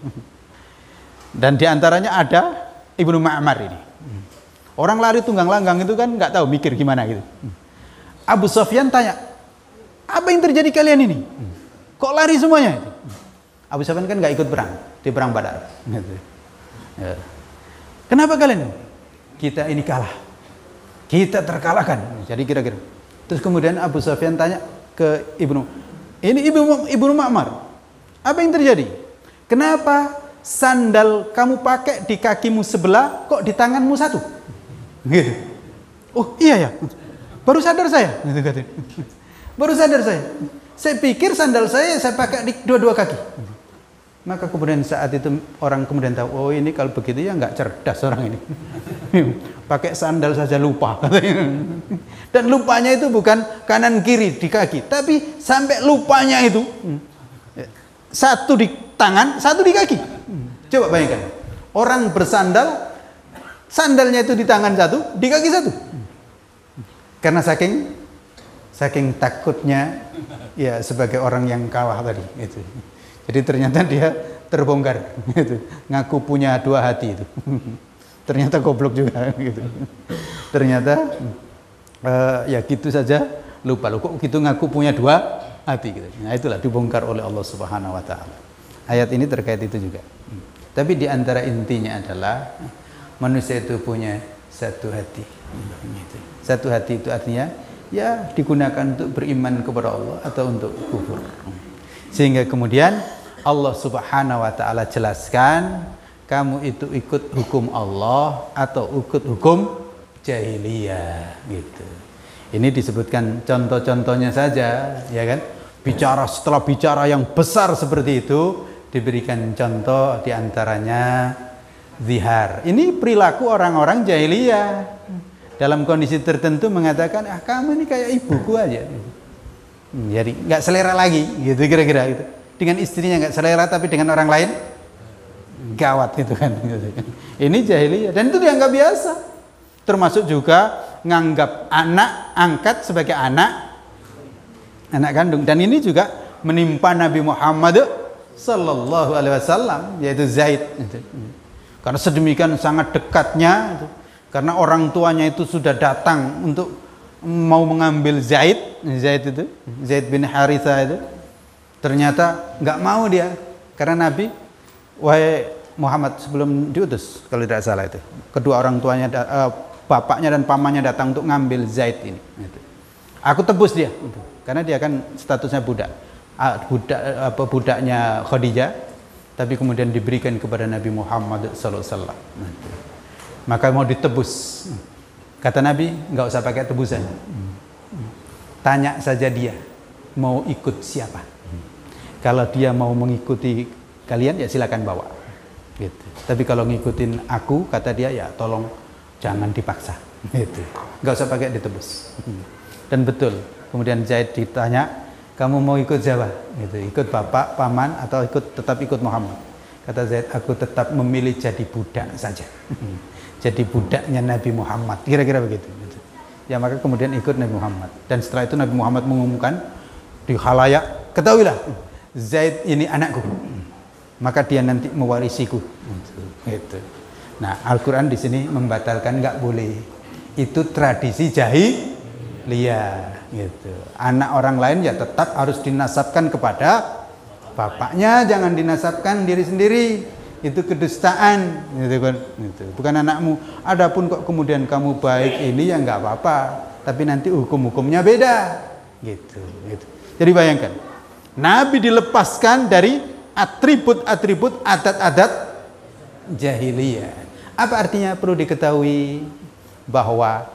Dan diantaranya ada Ibnu Ma'mar ini. Orang lari tunggang langgang itu kan nggak tahu mikir gimana gitu. Abu Sufyan tanya, apa yang terjadi kalian ini? Kok lari semuanya? Abu Sufyan kan nggak ikut perang di perang Badar. Gitu. Ya. Kenapa kalian? Kita ini kalah. Kita terkalahkan. Jadi kira-kira. Terus kemudian Abu Sufyan tanya ke Ibnu Ma'mar, apa yang terjadi? Kenapa sandal kamu pakai di kakimu sebelah, kok di tanganmu satu? Gitu. Oh iya ya, baru sadar saya. Baru sadar saya. Saya pikir sandal saya pakai di dua-dua kaki. Maka kemudian saat itu orang kemudian tahu, oh ini kalau begitu ya nggak cerdas orang ini. Pakai sandal saja lupa. Dan lupanya itu bukan kanan kiri di kaki, tapi sampai lupanya itu satu di tangan, satu di kaki. Coba bayangkan, orang bersandal, sandalnya itu di tangan satu, di kaki satu. Karena saking takutnya ya sebagai orang yang kalah tadi itu. Jadi ternyata dia terbongkar gitu. Ngaku punya dua hati itu. Ternyata goblok juga gitu. Ternyata ya gitu saja lupa loh, kok gitu ngaku punya dua hati gitu. Nah, itulah dibongkar oleh Allah Subhanahu wa taala. Ayat ini terkait itu juga. Tapi di antara intinya adalah manusia itu punya satu hati. Satu hati itu artinya ya digunakan untuk beriman kepada Allah atau untuk kufur. Sehingga kemudian Allah Subhanahu wa taala jelaskan, kamu itu ikut hukum Allah atau ikut hukum jahiliyah gitu. Ini disebutkan contoh-contohnya saja, ya kan? Setelah bicara yang besar seperti itu, diberikan contoh diantaranya zihar. Ini perilaku orang-orang jahiliyah. Dalam kondisi tertentu mengatakan, kamu ini kayak ibuku aja. Jadi nggak selera lagi, gitu kira-kira gitu. Dengan istrinya nggak selera, tapi dengan orang lain gawat gitu kan. Ini jahiliyah dan itu dianggap biasa. Termasuk juga nganggap anak angkat sebagai anak kandung, dan ini juga menimpa Nabi Muhammad sallallahu alaihi wasallam, yaitu Zaid. Karena sedemikian sangat dekatnya, karena orang tuanya itu sudah datang untuk mau mengambil Zaid bin Harithah itu, ternyata nggak mau dia, karena Nabi, wahai Muhammad, sebelum diutus kalau tidak salah itu, kedua orang tuanya, bapaknya dan pamannya datang untuk ngambil Zaid ini. Aku tebus dia, karena dia kan statusnya budaknya Khadijah, tapi kemudian diberikan kepada Nabi Muhammad SAW. Maka mau ditebus. Kata Nabi, nggak usah pakai tebusan. Tanya saja dia mau ikut siapa. Kalau dia mau mengikuti kalian, ya silakan bawa. Gitu. Tapi kalau ngikutin aku, kata dia, ya tolong jangan dipaksa. Gitu. Nggak usah pakai ditebus. Dan betul. Kemudian Zaid ditanya, kamu mau ikut siapa? Gitu. Ikut bapak, paman, atau tetap ikut Muhammad? Kata Zaid, aku tetap memilih jadi budak saja. Jadi budaknya Nabi Muhammad. Kira-kira begitu. Gitu. Ya maka kemudian ikut Nabi Muhammad. Dan setelah itu Nabi Muhammad mengumumkan di khalayak, ketahuilah, Zaid ini anakku. Maka dia nanti mewarisiku. Gitu. Nah, Al-Quran di sini membatalkan, nggak boleh. Itu tradisi jahiliyah. Gitu. Anak orang lain ya tetap harus dinasabkan kepada bapaknya, jangan dinasabkan diri sendiri. Itu kedustaan, gitu kan? Gitu. Bukan anakmu. Adapun kok kemudian kamu baik ini ya nggak apa-apa, tapi nanti hukum-hukumnya beda. Gitu. Jadi bayangkan, Nabi dilepaskan dari atribut-atribut adat-adat jahiliyah. Apa artinya? Perlu diketahui bahwa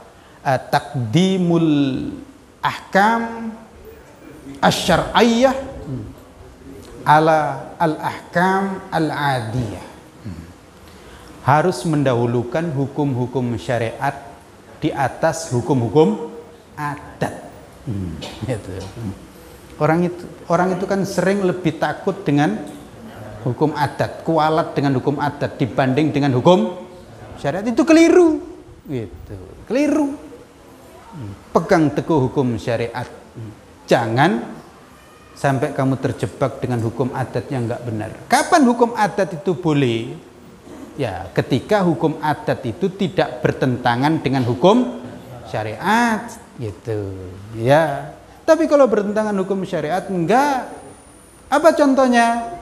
takdimul ahkam asy-syar'iyyah ala al-ahkam al-adiyah. Harus mendahulukan hukum-hukum syariat di atas hukum-hukum adat. Gitu. Orang itu kan sering lebih takut dengan hukum adat, kualat dengan hukum adat dibanding dengan hukum syariat. Itu keliru. Gitu. Keliru. Pegang teguh hukum syariat. Jangan sampai kamu terjebak dengan hukum adat yang nggak benar. Kapan hukum adat itu boleh? Ya, ketika hukum adat itu tidak bertentangan dengan hukum syariat, gitu. Ya. Tapi kalau bertentangan hukum syariat, enggak. Apa contohnya?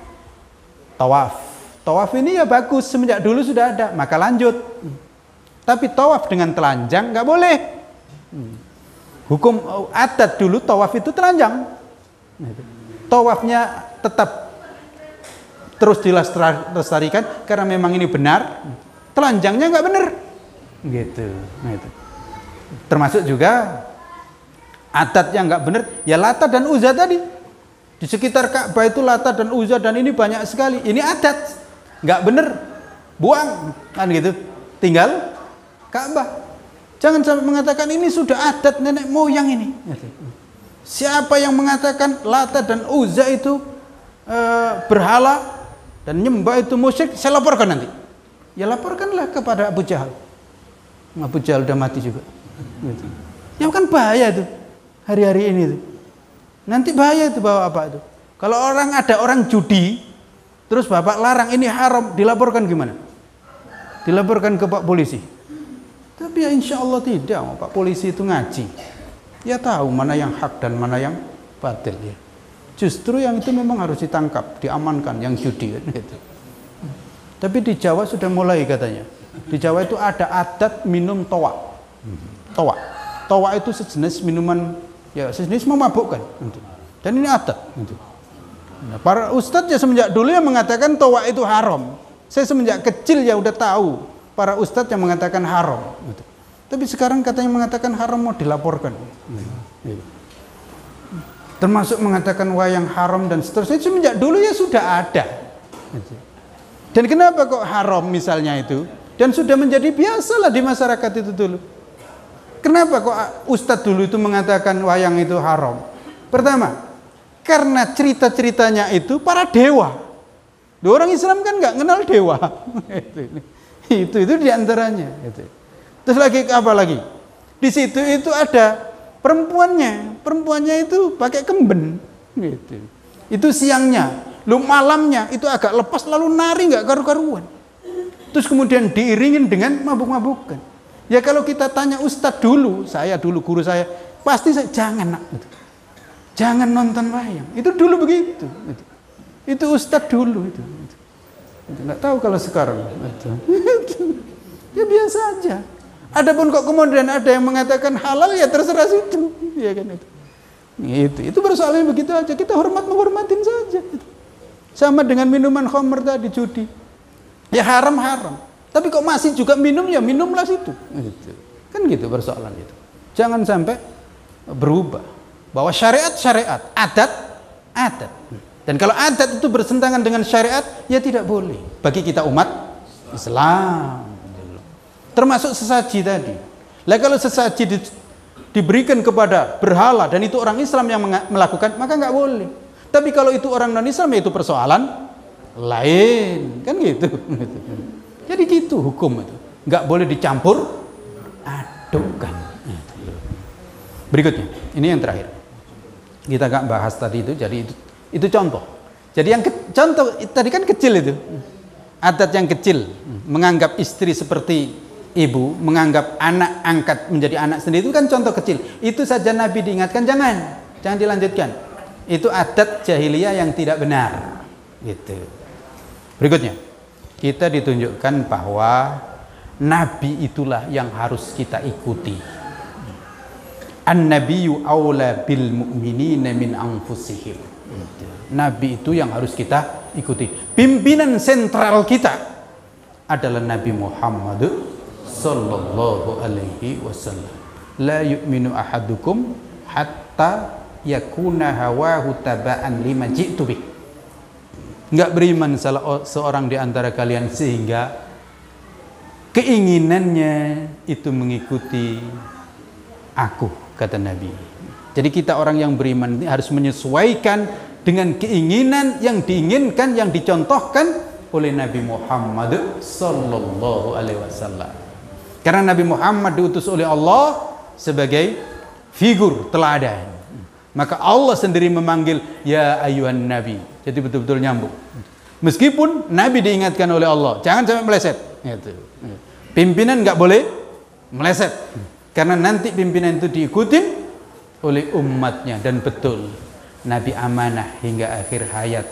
Tawaf. Tawaf ini ya bagus, semenjak dulu sudah ada, maka lanjut. Tapi tawaf dengan telanjang nggak boleh. Hukum adat dulu tawaf itu telanjang. Tawafnya tetap terus dilestarikan karena memang ini benar, telanjangnya nggak benar, gitu. Termasuk juga adat yang nggak benar, ya Lata dan Uzza tadi di sekitar Ka'bah itu Lata dan Uzza, dan ini banyak sekali. Ini adat nggak benar, buang kan gitu. Tinggal Ka'bah. Jangan sampai mengatakan ini sudah adat nenek moyang ini. Siapa yang mengatakan Lata dan Uzza itu berhala dan nyembah itu musyrik, saya laporkan nanti. Ya laporkanlah kepada Abu Jahal. Abu Jahal udah mati juga. Gitu. Ya kan bahaya itu hari-hari ini itu. Nanti bahaya itu bawa apa itu. Kalau ada orang judi, Terus bapak larang ini haram, dilaporkan gimana? Dilaporkan ke Pak Polisi. Tapi ya insya Allah tidak, Pak Polisi itu ngaji. Ya tahu mana yang hak dan mana yang batil ya. Justru yang itu memang harus ditangkap, diamankan yang judi gitu. Tapi di Jawa sudah mulai katanya. Di Jawa itu ada adat minum toa. Toa. Toa itu sejenis minuman, ya sejenis memabukkan. Dan ini adat. Nah, para ustadz ya semenjak dulu yang mengatakan toa itu haram. Saya semenjak kecil ya udah tahu para ustadz yang mengatakan haram. Tapi sekarang katanya mengatakan haram mau dilaporkan. Termasuk mengatakan wayang haram dan seterusnya. Semenjak dulu ya sudah ada. Dan kenapa kok haram misalnya itu? Dan sudah menjadi biasalah di masyarakat itu dulu. Kenapa kok ustadz dulu itu mengatakan wayang itu haram? Pertama, karena cerita-ceritanya itu para dewa. Orang Islam kan nggak kenal dewa. itu diantaranya. Terus lagi apa lagi? Di situ itu ada perempuannya itu pakai kemben. Gitu. Itu siangnya, lu malamnya itu agak lepas lalu nari nggak karu-karuan. Terus kemudian diiringin dengan mabuk-mabukan. Ya kalau kita tanya ustadz dulu, saya dulu guru saya, pasti saya jangan nak. Jangan nonton wayang. Itu dulu begitu. Itu ustadz dulu itu. Nggak tahu kalau sekarang. Ya biasa aja. Adapun kok kemudian ada yang mengatakan halal ya terserah situ. Ya kan itu. Itu persoalannya begitu aja. Kita menghormatin saja. Sama dengan minuman khamr tadi, judi. Ya haram. Tapi kok masih juga minum ya minumlah situ. Kan gitu persoalan itu. Jangan sampai berubah. Bahwa syariat, adat. Dan kalau adat itu bersentangan dengan syariat, ya tidak boleh. Bagi kita umat Islam. Termasuk sesaji tadi. Lah kalau sesaji diberikan kepada berhala dan itu orang Islam yang melakukan, maka nggak boleh. Tapi kalau itu orang non-Islam, ya itu persoalan lain. Kan gitu. Jadi gitu hukum itu. Nggak boleh dicampur adukkan. Berikutnya, ini yang terakhir. Kita nggak bahas tadi itu, jadi itu contoh. Jadi yang contoh tadi kan kecil itu. Adat yang kecil, menganggap istri seperti ibu, menganggap anak angkat menjadi anak sendiri, itu kan contoh kecil. Itu saja Nabi diingatkan, jangan dilanjutkan. Itu adat jahiliyah yang tidak benar. Gitu. Berikutnya, kita ditunjukkan bahwa Nabi itulah yang harus kita ikuti. An-nabiyyu aula bil mu'minina min anfusihim. Nabi itu yang harus kita ikuti. Pimpinan sentral kita adalah Nabi Muhammad sallallahu alaihi wasallam. La yu'minu ahadukum hatta yakuna hawahu taba'an lima ji'tu bih. Enggak beriman salah seorang di antara kalian sehingga keinginannya itu mengikuti aku, kata Nabi. Jadi kita orang yang beriman ini harus menyesuaikan dengan keinginan yang diinginkan, yang dicontohkan oleh Nabi Muhammad sallallahu alaihi wasallam. Karena Nabi Muhammad diutus oleh Allah sebagai figur teladan. Maka Allah sendiri memanggil ya ayyuhan nabi. Jadi betul-betul nyambung. Meskipun Nabi diingatkan oleh Allah, jangan sampai meleset. Pimpinan nggak boleh meleset. Karena nanti pimpinan itu diikutin oleh umatnya. Dan betul, Nabi amanah hingga akhir hayat.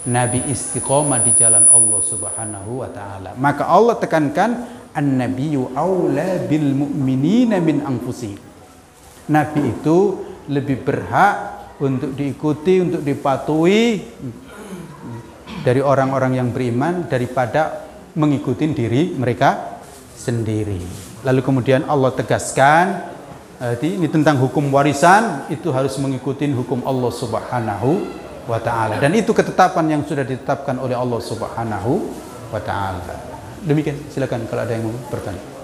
Nabi istiqomah di jalan Allah subhanahu wa ta'ala. Maka Allah tekankan an-nabiyyu aula bil mu'minina min anfusihim. Nabi itu lebih berhak untuk diikuti, untuk dipatuhi dari orang-orang yang beriman daripada mengikuti diri mereka sendiri. Lalu kemudian Allah tegaskan, ini tentang hukum warisan, itu harus mengikuti hukum Allah subhanahu wa ta'ala. Dan itu ketetapan yang sudah ditetapkan oleh Allah subhanahu wa ta'ala. Demikian, silakan kalau ada yang mau bertanya.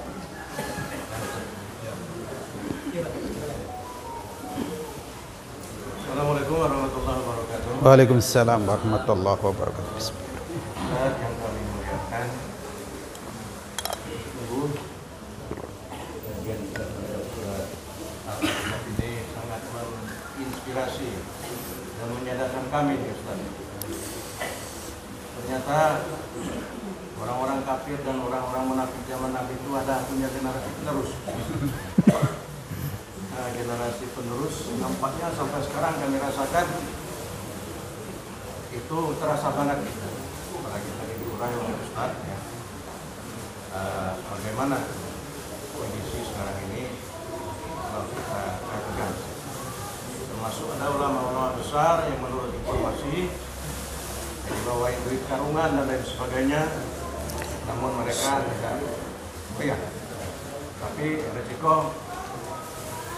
Assalamualaikum warahmatullahi wabarakatuh. Waalaikumsalam warahmatullahi wabarakatuh. Ustaz yang kami muliakan, Ibu, bagian surat Al-Fatihah ini sangat menginspirasi dan menyadarkan kami, Ustaz. ternyata orang-orang kafir dan orang-orang munafik zaman Nabi itu ada punya generasi penerus. Nah, generasi penerus nampaknya sampai sekarang kami rasakan itu terasa banget, apalagi tadi diurai oleh Ustaz ya. Bagaimana kondisi sekarang ini kalau kita perhatikan, termasuk ada ulama-ulama besar yang menurut informasi dibawain duit karungan dan lain sebagainya, namun mereka tidak payah. Tapi resiko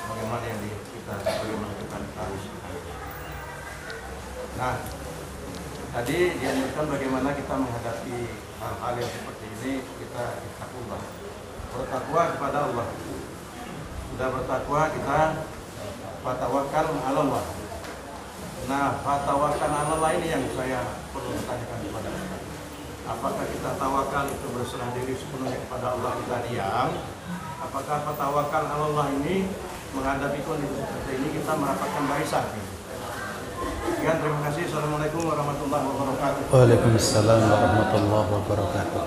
bagaimana yang kita harus. Nah, tadi dianjurkan bagaimana kita menghadapi hal-hal yang seperti ini, kita bertakwa, bertakwa kepada Allah. Sudah bertakwa, kita fatawakal ala Allah. Nah, fatawakal ala Allah ini yang saya perlu bertanyakan kepada Anda. Apakah kita tawakal itu berserah diri sepenuhnya kepada Allah, kita diam? Apakah fatawakal ala Allah ini menghadapi kondisi seperti ini kita merapatkan barisan? Sekian, terima kasih. Assalamualaikum warahmatullahi wabarakatuh. Waalaikumsalam warahmatullahi wabarakatuh.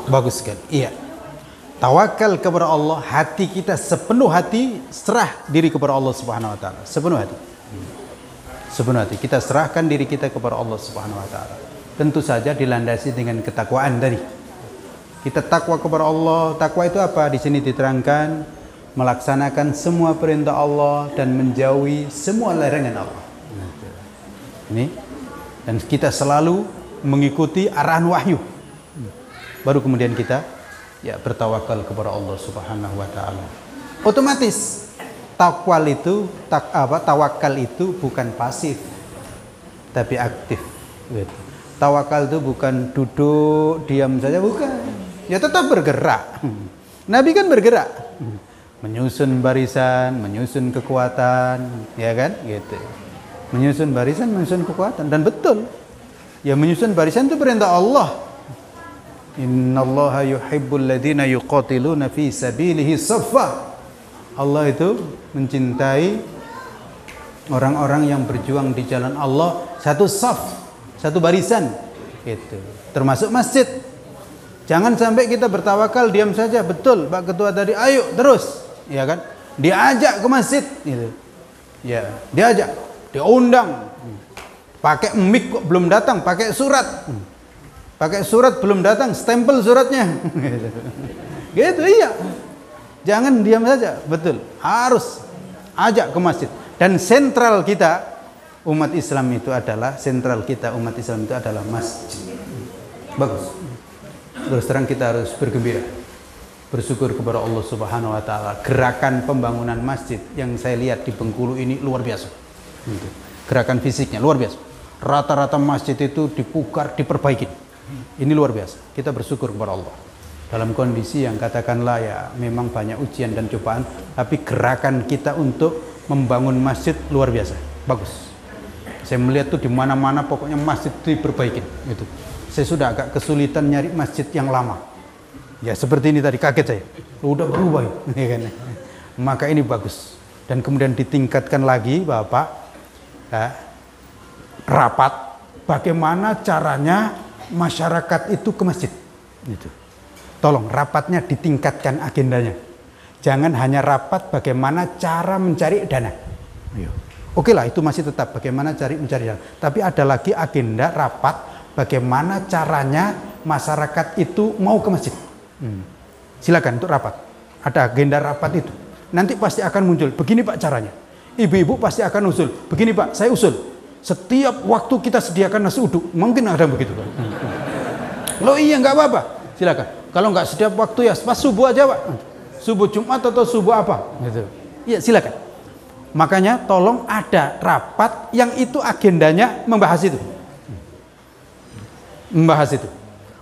Bagus sekali. Iya. Tawakal kepada Allah, hati kita sepenuh hati serah diri kepada Allah Subhanahu wa taala. Sepenuh hati. Sepenuh hati kita serahkan diri kita kepada Allah Subhanahu wa taala. Tentu saja dilandasi dengan ketakwaan tadi. Kita takwa kepada Allah. Takwa itu apa? Di sini diterangkan melaksanakan semua perintah Allah dan menjauhi semua larangan Allah. Ini, dan kita selalu mengikuti arahan wahyu. Baru kemudian kita bertawakal kepada Allah Subhanahu wa taala. Otomatis tawakal itu bukan pasif tapi aktif gitu. Tawakal itu bukan duduk diam saja, bukan. Ya tetap bergerak. Nabi kan bergerak. Menyusun barisan, menyusun kekuatan, ya kan? Gitu. Menyusun barisan, menyusun kekuatan, dan betul. Ya menyusun barisan itu perintah Allah. Innallaha yuhibbul ladzina yuqatiluna fi sabilihi shaffa. Allah itu mencintai orang-orang yang berjuang di jalan Allah satu saf, satu barisan. Itu termasuk masjid. Jangan sampai kita bertawakal diam saja. Betul, Pak Ketua tadi, ayo terus, ya kan? Diajak ke masjid gitu. Ya, diajak, diundang. Pakai mic kok belum datang, pakai surat. Pakai surat belum datang, stempel suratnya. Gitu, iya. Jangan diam saja, betul. Harus ajak ke masjid. Dan sentral kita umat Islam itu adalah masjid. Bagus. Terus terang kita harus bergembira, bersyukur kepada Allah Subhanahu wa taala. Gerakan pembangunan masjid yang saya lihat di Bengkulu ini luar biasa. Gerakan fisiknya luar biasa. Rata-rata masjid itu dipugar, diperbaiki. Ini luar biasa. Kita bersyukur kepada Allah. Dalam kondisi yang katakanlah ya memang banyak ujian dan cobaan, tapi gerakan kita untuk membangun masjid luar biasa. Bagus. Saya melihat tuh di mana-mana pokoknya masjid diperbaiki gitu. Saya sudah agak kesulitan nyari masjid yang lama. Ya seperti ini tadi, kaget saya. Udah berubah ya kan. Maka ini bagus. Dan kemudian ditingkatkan lagi Bapak, rapat bagaimana caranya masyarakat itu ke masjid gitu. Tolong rapatnya ditingkatkan agendanya. Jangan hanya rapat bagaimana cara mencari dana. Oke lah, itu masih tetap bagaimana mencari dana. Tapi ada lagi agenda rapat bagaimana caranya masyarakat itu mau ke masjid. Silakan untuk rapat. Ada agenda rapat itu. Nanti pasti akan muncul. Begini Pak caranya. Ibu-ibu pasti akan usul. Begini Pak, saya usul. Setiap waktu kita sediakan nasi uduk. Mungkin ada begitu Pak. Loh iya nggak apa-apa. Silakan. Kalau nggak setiap waktu ya pas subuh aja Pak. Subuh Jumat atau subuh apa? Gitu. Iya silakan. Makanya tolong ada rapat yang itu agendanya membahas itu.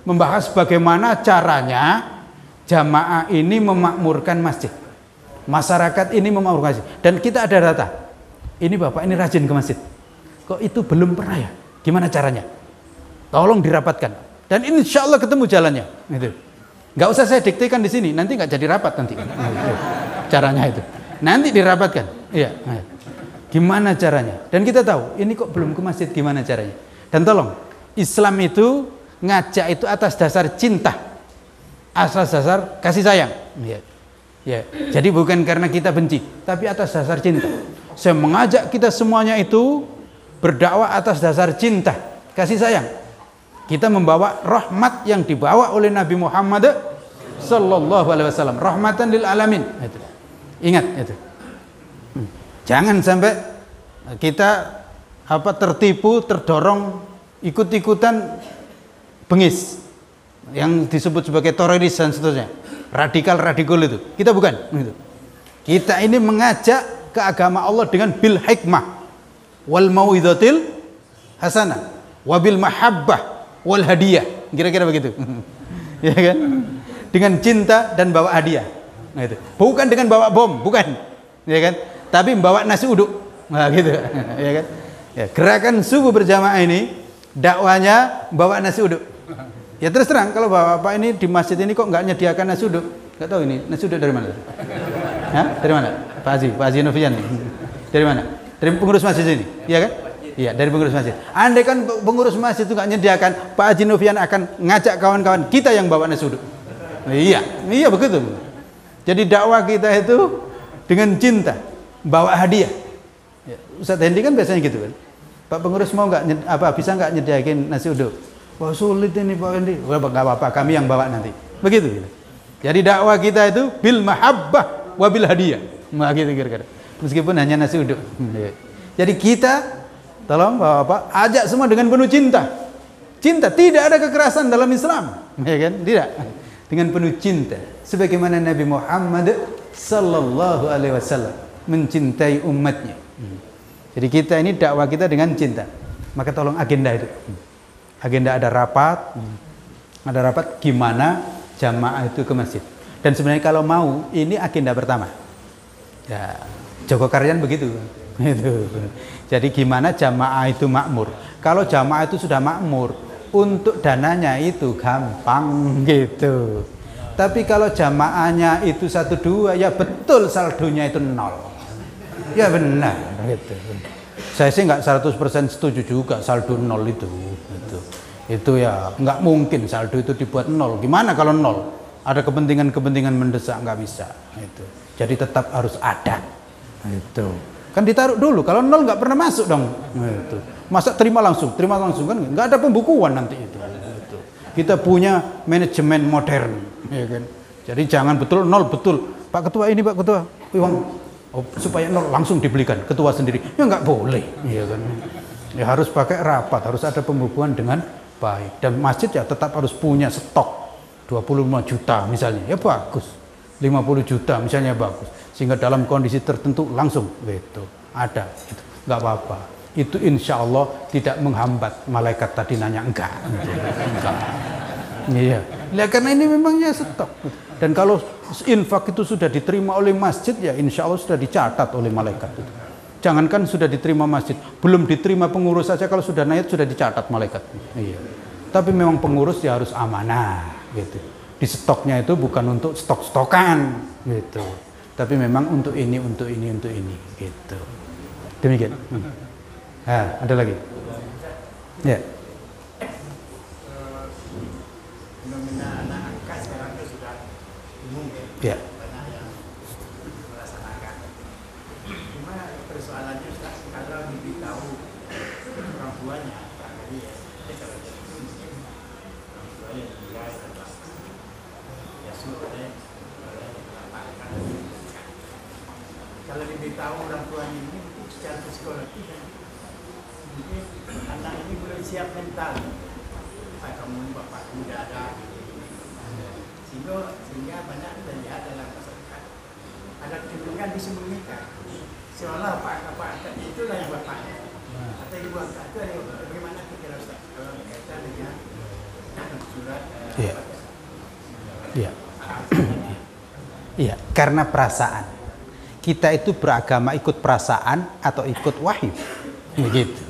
Membahas bagaimana caranya jamaah ini memakmurkan masjid. Masyarakat ini memakmurkan masjid. Dan kita ada data. Ini Bapak ini rajin ke masjid. Kok itu belum pernah ya? Gimana caranya? Tolong dirapatkan. Dan insya Allah ketemu jalannya. Gitu. Nggak usah saya diktekan di sini. Nanti nggak jadi rapat nanti. Caranya itu. Nanti dirapatkan. Iya. Gimana caranya? Dan kita tahu ini kok belum ke masjid, gimana caranya? Dan tolong Islam itu ngajak itu atas dasar cinta, atas dasar kasih sayang. Ya. Ya. Jadi bukan karena kita benci, tapi atas dasar cinta. Saya mengajak kita semuanya itu berdakwah atas dasar cinta, kasih sayang. Kita membawa rahmat yang dibawa oleh Nabi Muhammad sallallahu alaihi wasallam, rahmatan lil alamin. Itu. Ingat itu. Jangan sampai kita tertipu, terdorong, ikut-ikutan bengis yang disebut sebagai teroris dan seterusnya, radikal itu. Kita bukan. Gitu. Kita ini mengajak ke agama Allah dengan bil hikmah wal mau'izatil hasanah wabil mahabbah wal hadiah, kira-kira begitu. Ya kan? Dengan cinta dan bawa hadiah. Nah, itu. Bukan dengan bawa bom, bukan. Ya kan? Tapi membawa nasi uduk. Nah, gitu. Ya kan? Ya, gerakan subuh berjamaah ini dakwanya bawa nasi uduk. Ya terus terang, kalau bapak ini di masjid ini kok nggak nyediakan nasi uduk? Nggak tahu ini nasi uduk dari mana? Hah? Dari mana? Pak Haji Novian. Dari mana? Dari pengurus masjid ini, iya kan? Iya, dari pengurus masjid. Andai kan pengurus masjid itu nggak nyediakan, Pak Haji Novian akan ngajak kawan-kawan kita yang bawa nasi uduk. Iya begitu. Jadi dakwah kita itu dengan cinta, bawa hadiah. Ya, Ustadz Hendi kan biasanya gitu kan. Pak pengurus mau bisa nggak nyediakin nasi uduk? Wah sulit ini Pak Hendi. Wah nggak apa-apa, kami yang bawa nanti. Begitu. Jadi dakwah kita itu bil mahabbah wa bil hadiah. Nah, gitu kira-kira. Meskipun hanya nasi uduk. Jadi kita tolong Bapak ajak semua dengan penuh cinta. Cinta, tidak ada kekerasan dalam Islam, ya kan? Tidak. Dengan penuh cinta. Sebagaimana Nabi Muhammad sallallahu alaihi wasallam mencintai umatnya. Jadi kita ini dakwah kita dengan cinta. Maka tolong agenda itu. Agenda ada rapat gimana jamaah itu ke masjid. Dan sebenarnya kalau mau ini agenda pertama. Ya, Joko Karyan begitu. Itu. Jadi gimana jamaah itu makmur. Kalau jamaah itu sudah makmur, untuk dananya itu gampang gitu. Tapi kalau jamaahnya itu 1-2, ya betul saldonya itu 0. Ya benar gitu. Saya sih nggak 100% setuju juga saldo 0 itu. Itu ya nggak mungkin saldo itu dibuat 0. Gimana kalau 0? Ada kepentingan-kepentingan mendesak, nggak bisa. Itu. Jadi tetap harus ada. Itu. Kan ditaruh dulu. Kalau 0 nggak pernah masuk dong. Itu. Masa terima langsung kan nggak ada pembukuan nanti itu. Kita punya manajemen modern, ya kan. Jadi jangan betul 0 betul. Pak Ketua ini Pak Ketua, uang supaya 0 langsung dibelikan ketua sendiri. Ya nggak boleh, ya kan. Ya harus pakai rapat, harus ada pembukuan dengan baik. Dan masjid ya tetap harus punya stok 25 juta misalnya, ya bagus. 50 juta misalnya bagus. Sehingga dalam kondisi tertentu langsung gitu. Ada gitu. Enggak apa-apa. Itu insya Allah tidak menghambat. Malaikat tadi nanya enggak. Iya. Ya, karena ini memangnya stok. Dan kalau infak itu sudah diterima oleh masjid, ya insya Allah sudah dicatat oleh malaikat itu. Jangankan sudah diterima masjid, belum diterima pengurus saja kalau sudah naik sudah dicatat malaikat. Iya. Tapi memang pengurus ya harus amanah gitu. Di stoknya itu bukan untuk stok-stokan gitu. Tapi memang untuk ini gitu. Demikian. Ada lagi? Ya. Fenomena anak angkat sekarang itu sudah umum Ya. banyak yang melaksanakan. Cuma persoalannya kalau diberitahu orang tuanya, jadi ya, kalau jadi muslim, orang tuanya dinilai atau ya sudah melaporkan. Kalau diberitahu orang tuanya ini secara psikologis mungkin anak ini belum siap mental. Kamu bapak tidak ada, sehingga banyak terlihat dalam masyarakat ada kecenderungan disembunyikan, seolah pak angkat itulah yang bapaknya atau ibu angkat itu yang bagaimana kita Ustaz kalau berkaitan dengan surat Iya, karena perasaan. Kita itu beragama ikut perasaan atau ikut wahyu. Begitu.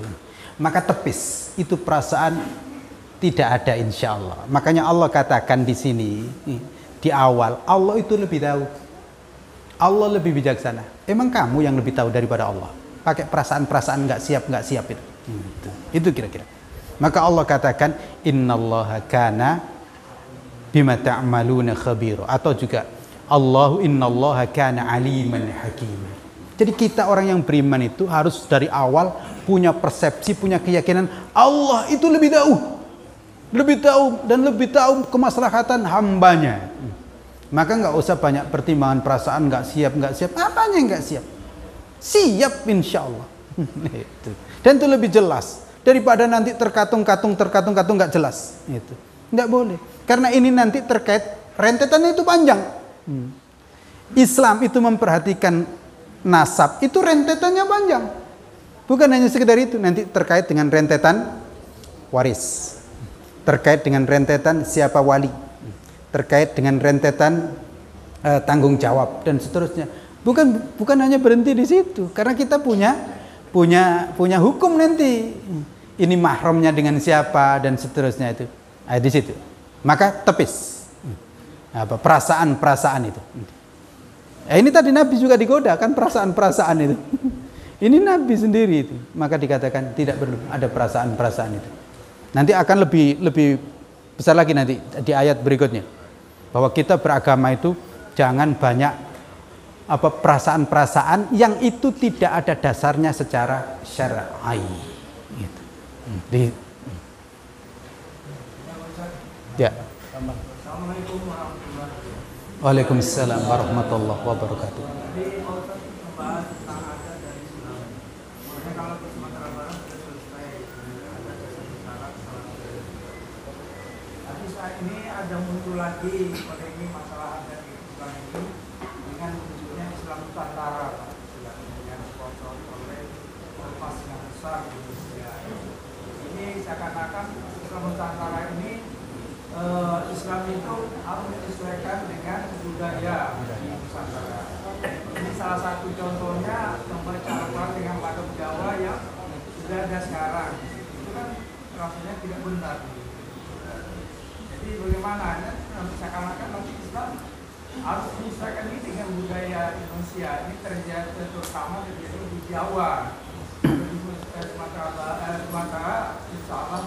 Maka tepis itu perasaan tidak ada insya Allah. Makanya Allah katakan di sini di awal, Allah itu lebih tahu. Allah lebih bijaksana. Emang kamu yang lebih tahu daripada Allah? Pakai perasaan-perasaan nggak siap itu. Itu kira-kira. Maka Allah katakan innallaha kana bima ta'maluna khabira, atau juga Allahu innallaha kana aliman hakima. Jadi kita orang yang beriman itu harus dari awal punya persepsi, punya keyakinan Allah itu lebih tahu dan lebih tahu kemaslahatan hambanya. Maka nggak usah banyak pertimbangan perasaan, nggak siap, apanya nggak siap? Siap insya Allah. Dan itu lebih jelas daripada nanti terkatung nggak jelas. Itu nggak boleh. Karena ini nanti terkait rentetannya itu panjang. Islam itu memperhatikan nasab, itu rentetannya panjang. Bukan hanya sekedar itu, nanti terkait dengan rentetan waris, terkait dengan rentetan siapa wali, terkait dengan rentetan tanggung jawab dan seterusnya. Bukan hanya berhenti di situ, karena kita punya hukum nanti. Ini mahramnya dengan siapa dan seterusnya itu. Di situ. Maka tepis. Perasaan itu. Ini tadi Nabi juga digoda kan perasaan itu. Ini Nabi sendiri itu. Maka dikatakan tidak perlu ada perasaan itu. Nanti akan lebih besar lagi nanti di ayat berikutnya. Bahwa kita beragama itu jangan banyak perasaan-perasaan yang itu tidak ada dasarnya secara syar'i. Gitu. Ya. Assalamualaikum warahmatullahi wabarakatuh. Waalaikumsalam warahmatullahi wabarakatuh. Jadi Ustaz membahas tentang adat dan Islam. Makanya kalau ke Sumatera Barat sudah selesai adat dan syarat salah satu. Tapi saat ini ada muncul lagi polemik masalah adat Islam ini dengan munculnya Islam Nusantara, yang sponsor oleh ormas yang besar di Indonesia. Ini seakan-akan Islam Nusantara ini Islam itu harus menyesuaikan dengan budaya Nusantara. Ini salah satu contohnya membaca Al-Quran dengan pakem Jawa yang sudah ada sekarang. Itu kan rasanya tidak benar. Jadi bagaimana? Seakan-akan nanti Islam harus menyesuaikan ini dengan budaya Indonesia. Ini terjadi terutama di Jawa. Di Sumatera, insya Allah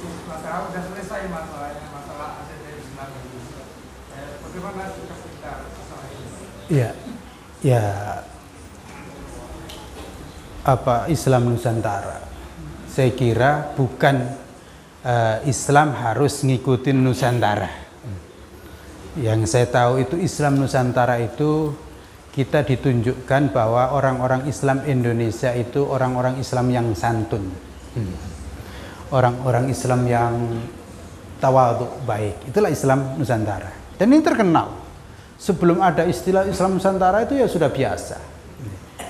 Sumatera sudah selesai masalahnya, masalah adat dari Islam ini. Bagaimana sikap kita masalah ini? Ya, Islam Nusantara? Saya kira bukan Islam harus ngikutin Nusantara. Yang saya tahu itu Islam Nusantara itu kita ditunjukkan bahwa orang-orang Islam Indonesia itu orang-orang Islam yang santun. Orang-orang Islam yang tawadhu, baik. Itulah Islam Nusantara. Dan ini terkenal. Sebelum ada istilah Islam Nusantara itu ya sudah biasa.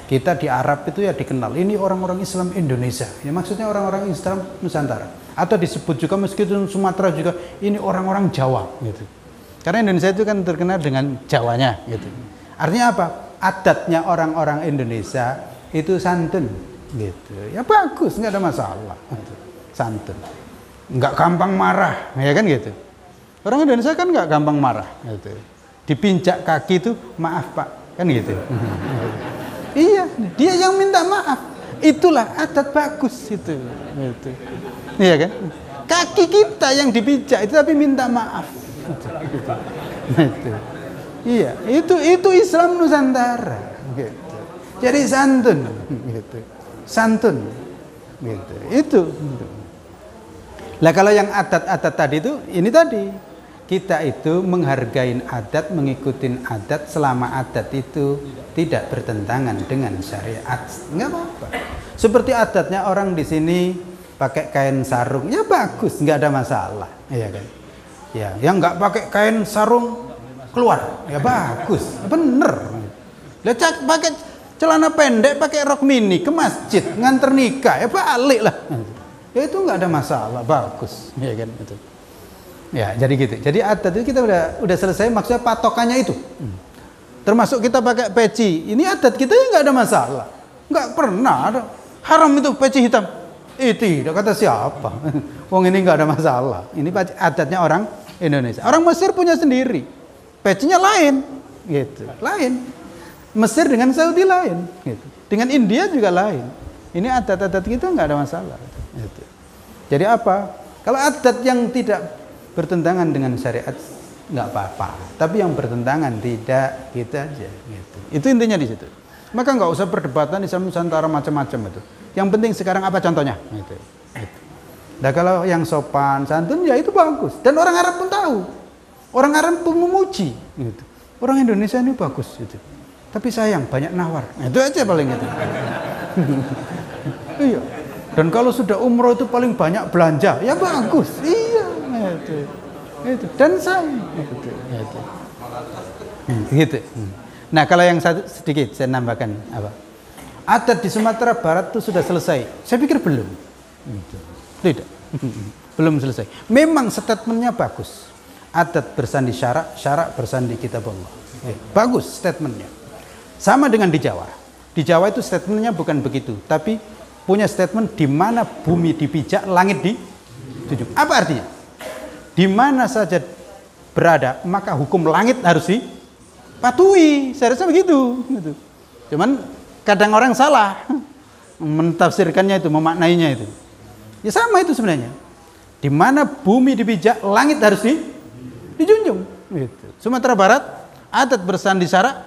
Kita di Arab itu ya dikenal. Ini orang-orang Islam Indonesia. Ya maksudnya orang-orang Islam Nusantara. Atau disebut juga meskipun Sumatera juga ini orang-orang Jawa gitu. Karena Indonesia itu kan terkenal dengan Jawanya gitu. Artinya apa? Adatnya orang-orang Indonesia itu santun gitu. Ya bagus, nggak ada masalah. Gitu. Santun, nggak gampang marah, ya kan gitu. Orang Indonesia kan nggak gampang marah, gitu. Dipinjak kaki itu maaf pak, kan gitu. Iya, dia yang minta maaf. Itulah adat bagus itu, gitu. Iya kan? Kaki kita yang dipijak itu tapi minta maaf. Gitu. Gitu. Iya, itu Islam Nusantara, gitu. Jadi santun, gitu. Santun, gitu. Itu. Gitu. Lah kalau yang adat-adat tadi itu, ini tadi kita itu menghargai adat, mengikuti adat selama adat itu tidak bertentangan dengan syariat, nggak apa-apa. Seperti adatnya orang di sini pakai kain sarung, ya bagus, nggak ada masalah, ya kan? Ya, yang nggak pakai kain sarung keluar, ya bagus, bener. Lah pakai celana pendek, pakai rok mini ke masjid nganter nikah, ya balik lah. Ya itu nggak ada masalah, bagus, ya kan itu. Ya jadi gitu. Jadi adat itu kita udah selesai, maksudnya patokannya itu. Termasuk kita pakai peci, ini adat kita ya nggak ada masalah, nggak pernah ada haram itu peci hitam. Tidak kata siapa. Wong ini nggak ada masalah. Ini adatnya orang Indonesia. Orang Mesir punya sendiri, pecinya lain, gitu, lain. Mesir dengan Saudi lain, gitu. Dengan India juga lain. Ini adat-adat kita nggak ada masalah. Gitu. Jadi apa? Kalau adat yang tidak bertentangan dengan syariat nggak apa-apa, tapi yang bertentangan tidak, gitu aja. Gitu. Itu intinya di situ. Maka nggak usah perdebatan Islam Nusantara macam-macam itu. Yang penting sekarang apa contohnya? Gitu. Gitu. Nah kalau yang sopan, santun ya itu bagus. Dan orang Arab pun tahu. Orang Arab pun memuji. Gitu. Orang Indonesia ini bagus. Gitu. Tapi sayang banyak nawar. Itu aja paling itu. Iya. Dan kalau sudah umroh itu paling banyak belanja, ya bagus. Iya, itu. Dan sayang. Itu. Gitu. Nah kalau yang satu sedikit saya nambahkan apa? Adat di Sumatera Barat itu sudah selesai. Saya pikir belum. Tidak. Belum selesai. Memang statementnya bagus. Adat bersandi syarak, syarak bersandi kitabullah. Bagus statementnya. Sama dengan di Jawa. Di Jawa itu statementnya bukan begitu, tapi punya statement di mana bumi dipijak, langit dijunjung. Apa artinya? Di mana saja berada, maka hukum langit harus dipatuhi. Seharusnya begitu. Cuman kadang orang salah mentafsirkannya itu, memaknainya itu. Ya sama itu sebenarnya. Di mana bumi dipijak, langit harus dijunjung. Gitu. Sumatera Barat, adat bersandi syarak,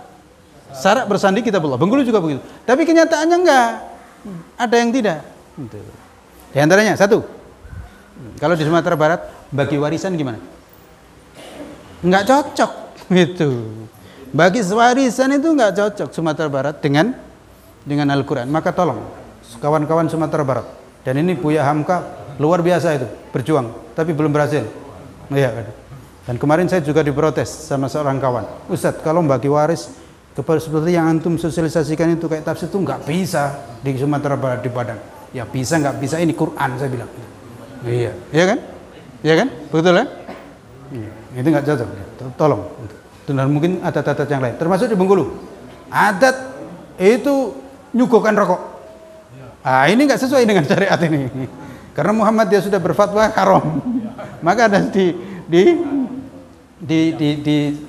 syarak bersandi kitabullah. Bengkulu juga begitu. Tapi kenyataannya enggak. Ada yang tidak. Di antaranya satu. Kalau di Sumatera Barat bagi warisan gimana? Enggak cocok gitu. Bagi warisan itu enggak cocok Sumatera Barat dengan Al-Qur'an. Maka tolong kawan-kawan Sumatera Barat. Dan ini Buya Hamka luar biasa itu berjuang, tapi belum berhasil. Iya. Dan kemarin saya juga diprotes sama seorang kawan. Ustadz, kalau bagi waris seperti yang antum sosialisasikan itu kayak tafsir itu nggak bisa di Sumatera Barat di Padang. Ya bisa nggak bisa, ini Quran saya bilang. Iya, iya kan? Iya kan? Betul kan? Iya. Itu nggak cocok. Tolong. Dan mungkin adat-adat yang lain, termasuk di Bengkulu. Adat itu nyuguhkan rokok. Ah ini nggak sesuai dengan syariat ini. Karena Muhammad dia sudah berfatwa haram. Maka ada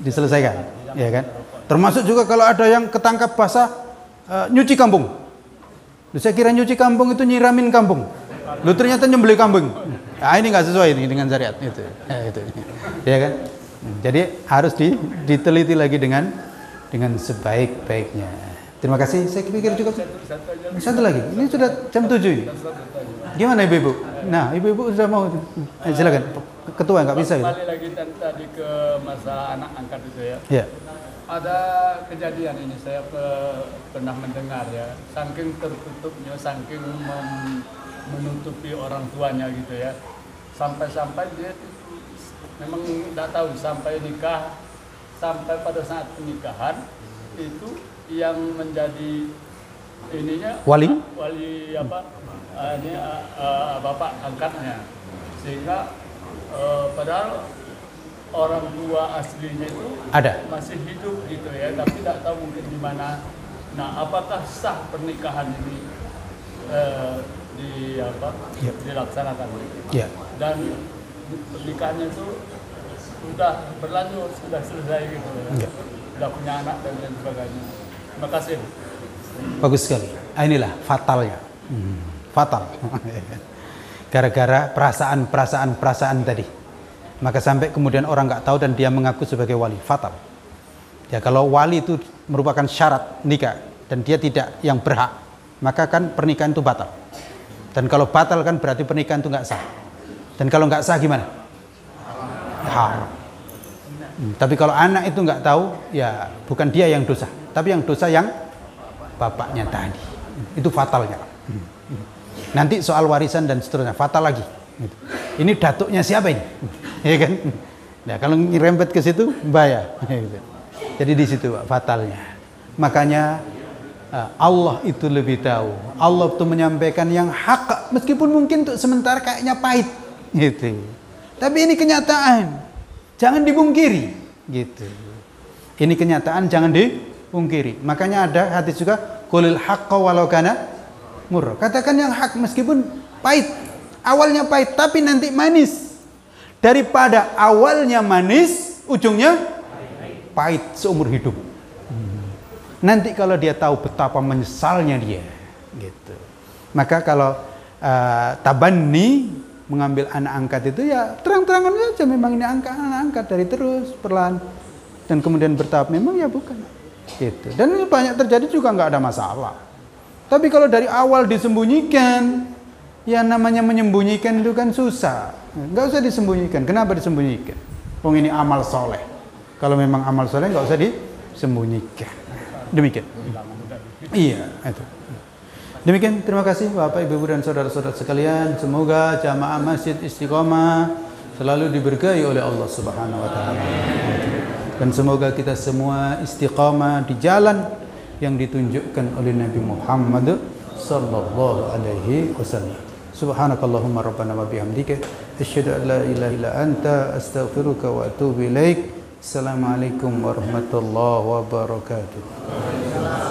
diselesaikan, ya kan? Termasuk juga kalau ada yang ketangkap basah nyuci kampung. Saya kira nyuci kampung itu nyiramin kampung. Lu ternyata nyembelih kambing. Nah, ini nggak sesuai dengan syariat itu. Ya kan? Jadi harus diteliti lagi dengan sebaik-baiknya. Terima kasih. Saya pikir cukup. Satu lagi. Ini sudah jam 7 ini. Gimana ibu-ibu? Nah, ibu-ibu sudah mau. Silakan. Ketua nggak bisa. Kembali lagi tadi ke masa anak angkat itu ya. Ya. Ada kejadian ini saya pernah mendengar ya, saking tertutupnya, saking menutupi orang tuanya gitu ya, sampai dia memang tidak tahu sampai nikah, sampai pada saat pernikahan itu yang menjadi ininya wali apa ini bapak angkatnya, sehingga padahal orang tua aslinya itu ada masih hidup gitu ya, tapi tidak tahu mungkin di mana. Nah, apakah sah pernikahan ini dilaksanakan? Ya. Dan pernikahannya itu sudah berlanjut, sudah selesai gitu ya. Sudah punya anak dan lain sebagainya. Terima kasih. Bagus sekali. Inilah fatalnya. Fatal. Gara-gara perasaan tadi. Maka sampai kemudian orang nggak tahu dan dia mengaku sebagai wali. Fatal. Ya kalau wali itu merupakan syarat nikah dan dia tidak yang berhak, maka kan pernikahan itu batal. Dan kalau batal kan berarti pernikahan itu nggak sah. Dan kalau nggak sah gimana? Haram. Tapi kalau anak itu nggak tahu, ya bukan dia yang dosa, tapi yang dosa yang bapaknya tadi. Itu fatalnya. Nanti soal warisan dan seterusnya fatal lagi. Ini datuknya siapa ini? Ya kan? Nah, kalau nyerempet ke situ bahaya. Jadi di situ fatalnya. Makanya Allah itu lebih tahu. Allah itu menyampaikan yang hak, meskipun mungkin untuk sementara kayaknya pahit, gitu. Tapi ini kenyataan, jangan dipungkiri, gitu. Ini kenyataan, jangan dipungkiri. Makanya ada hadis juga, qulil haqqa walau kana murra. Katakan yang hak meskipun pahit. Awalnya pahit, tapi nanti manis. Daripada awalnya manis, ujungnya pahit seumur hidup. Nanti kalau dia tahu betapa menyesalnya dia, gitu. Maka kalau tabanni mengambil anak angkat itu ya terang-terangan saja memang ini anak angkat dari terus perlahan dan kemudian bertahap memang ya bukan gitu. Dan ini banyak terjadi juga nggak ada masalah. Tapi kalau dari awal disembunyikan, ya namanya menyembunyikan itu kan susah. Nggak usah disembunyikan. Kenapa disembunyikan? Oh ini amal soleh. Kalau memang amal soleh nggak usah disembunyikan. Demikian. Iya itu. Demikian, terima kasih Bapak, Ibu dan saudara-saudara sekalian. Semoga jamaah Masjid Istiqomah selalu diberkahi oleh Allah Subhanahu wa taala. Dan semoga kita semua istiqamah di jalan yang ditunjukkan oleh Nabi Muhammad sallallahu alaihi wasallam. Subhanakallahumma rabbana wa bihamdika asyhadu an la ilaha illa anta astaghfiruka wa atubu ilaik. Assalamualaikum warahmatullahi wabarakatuh.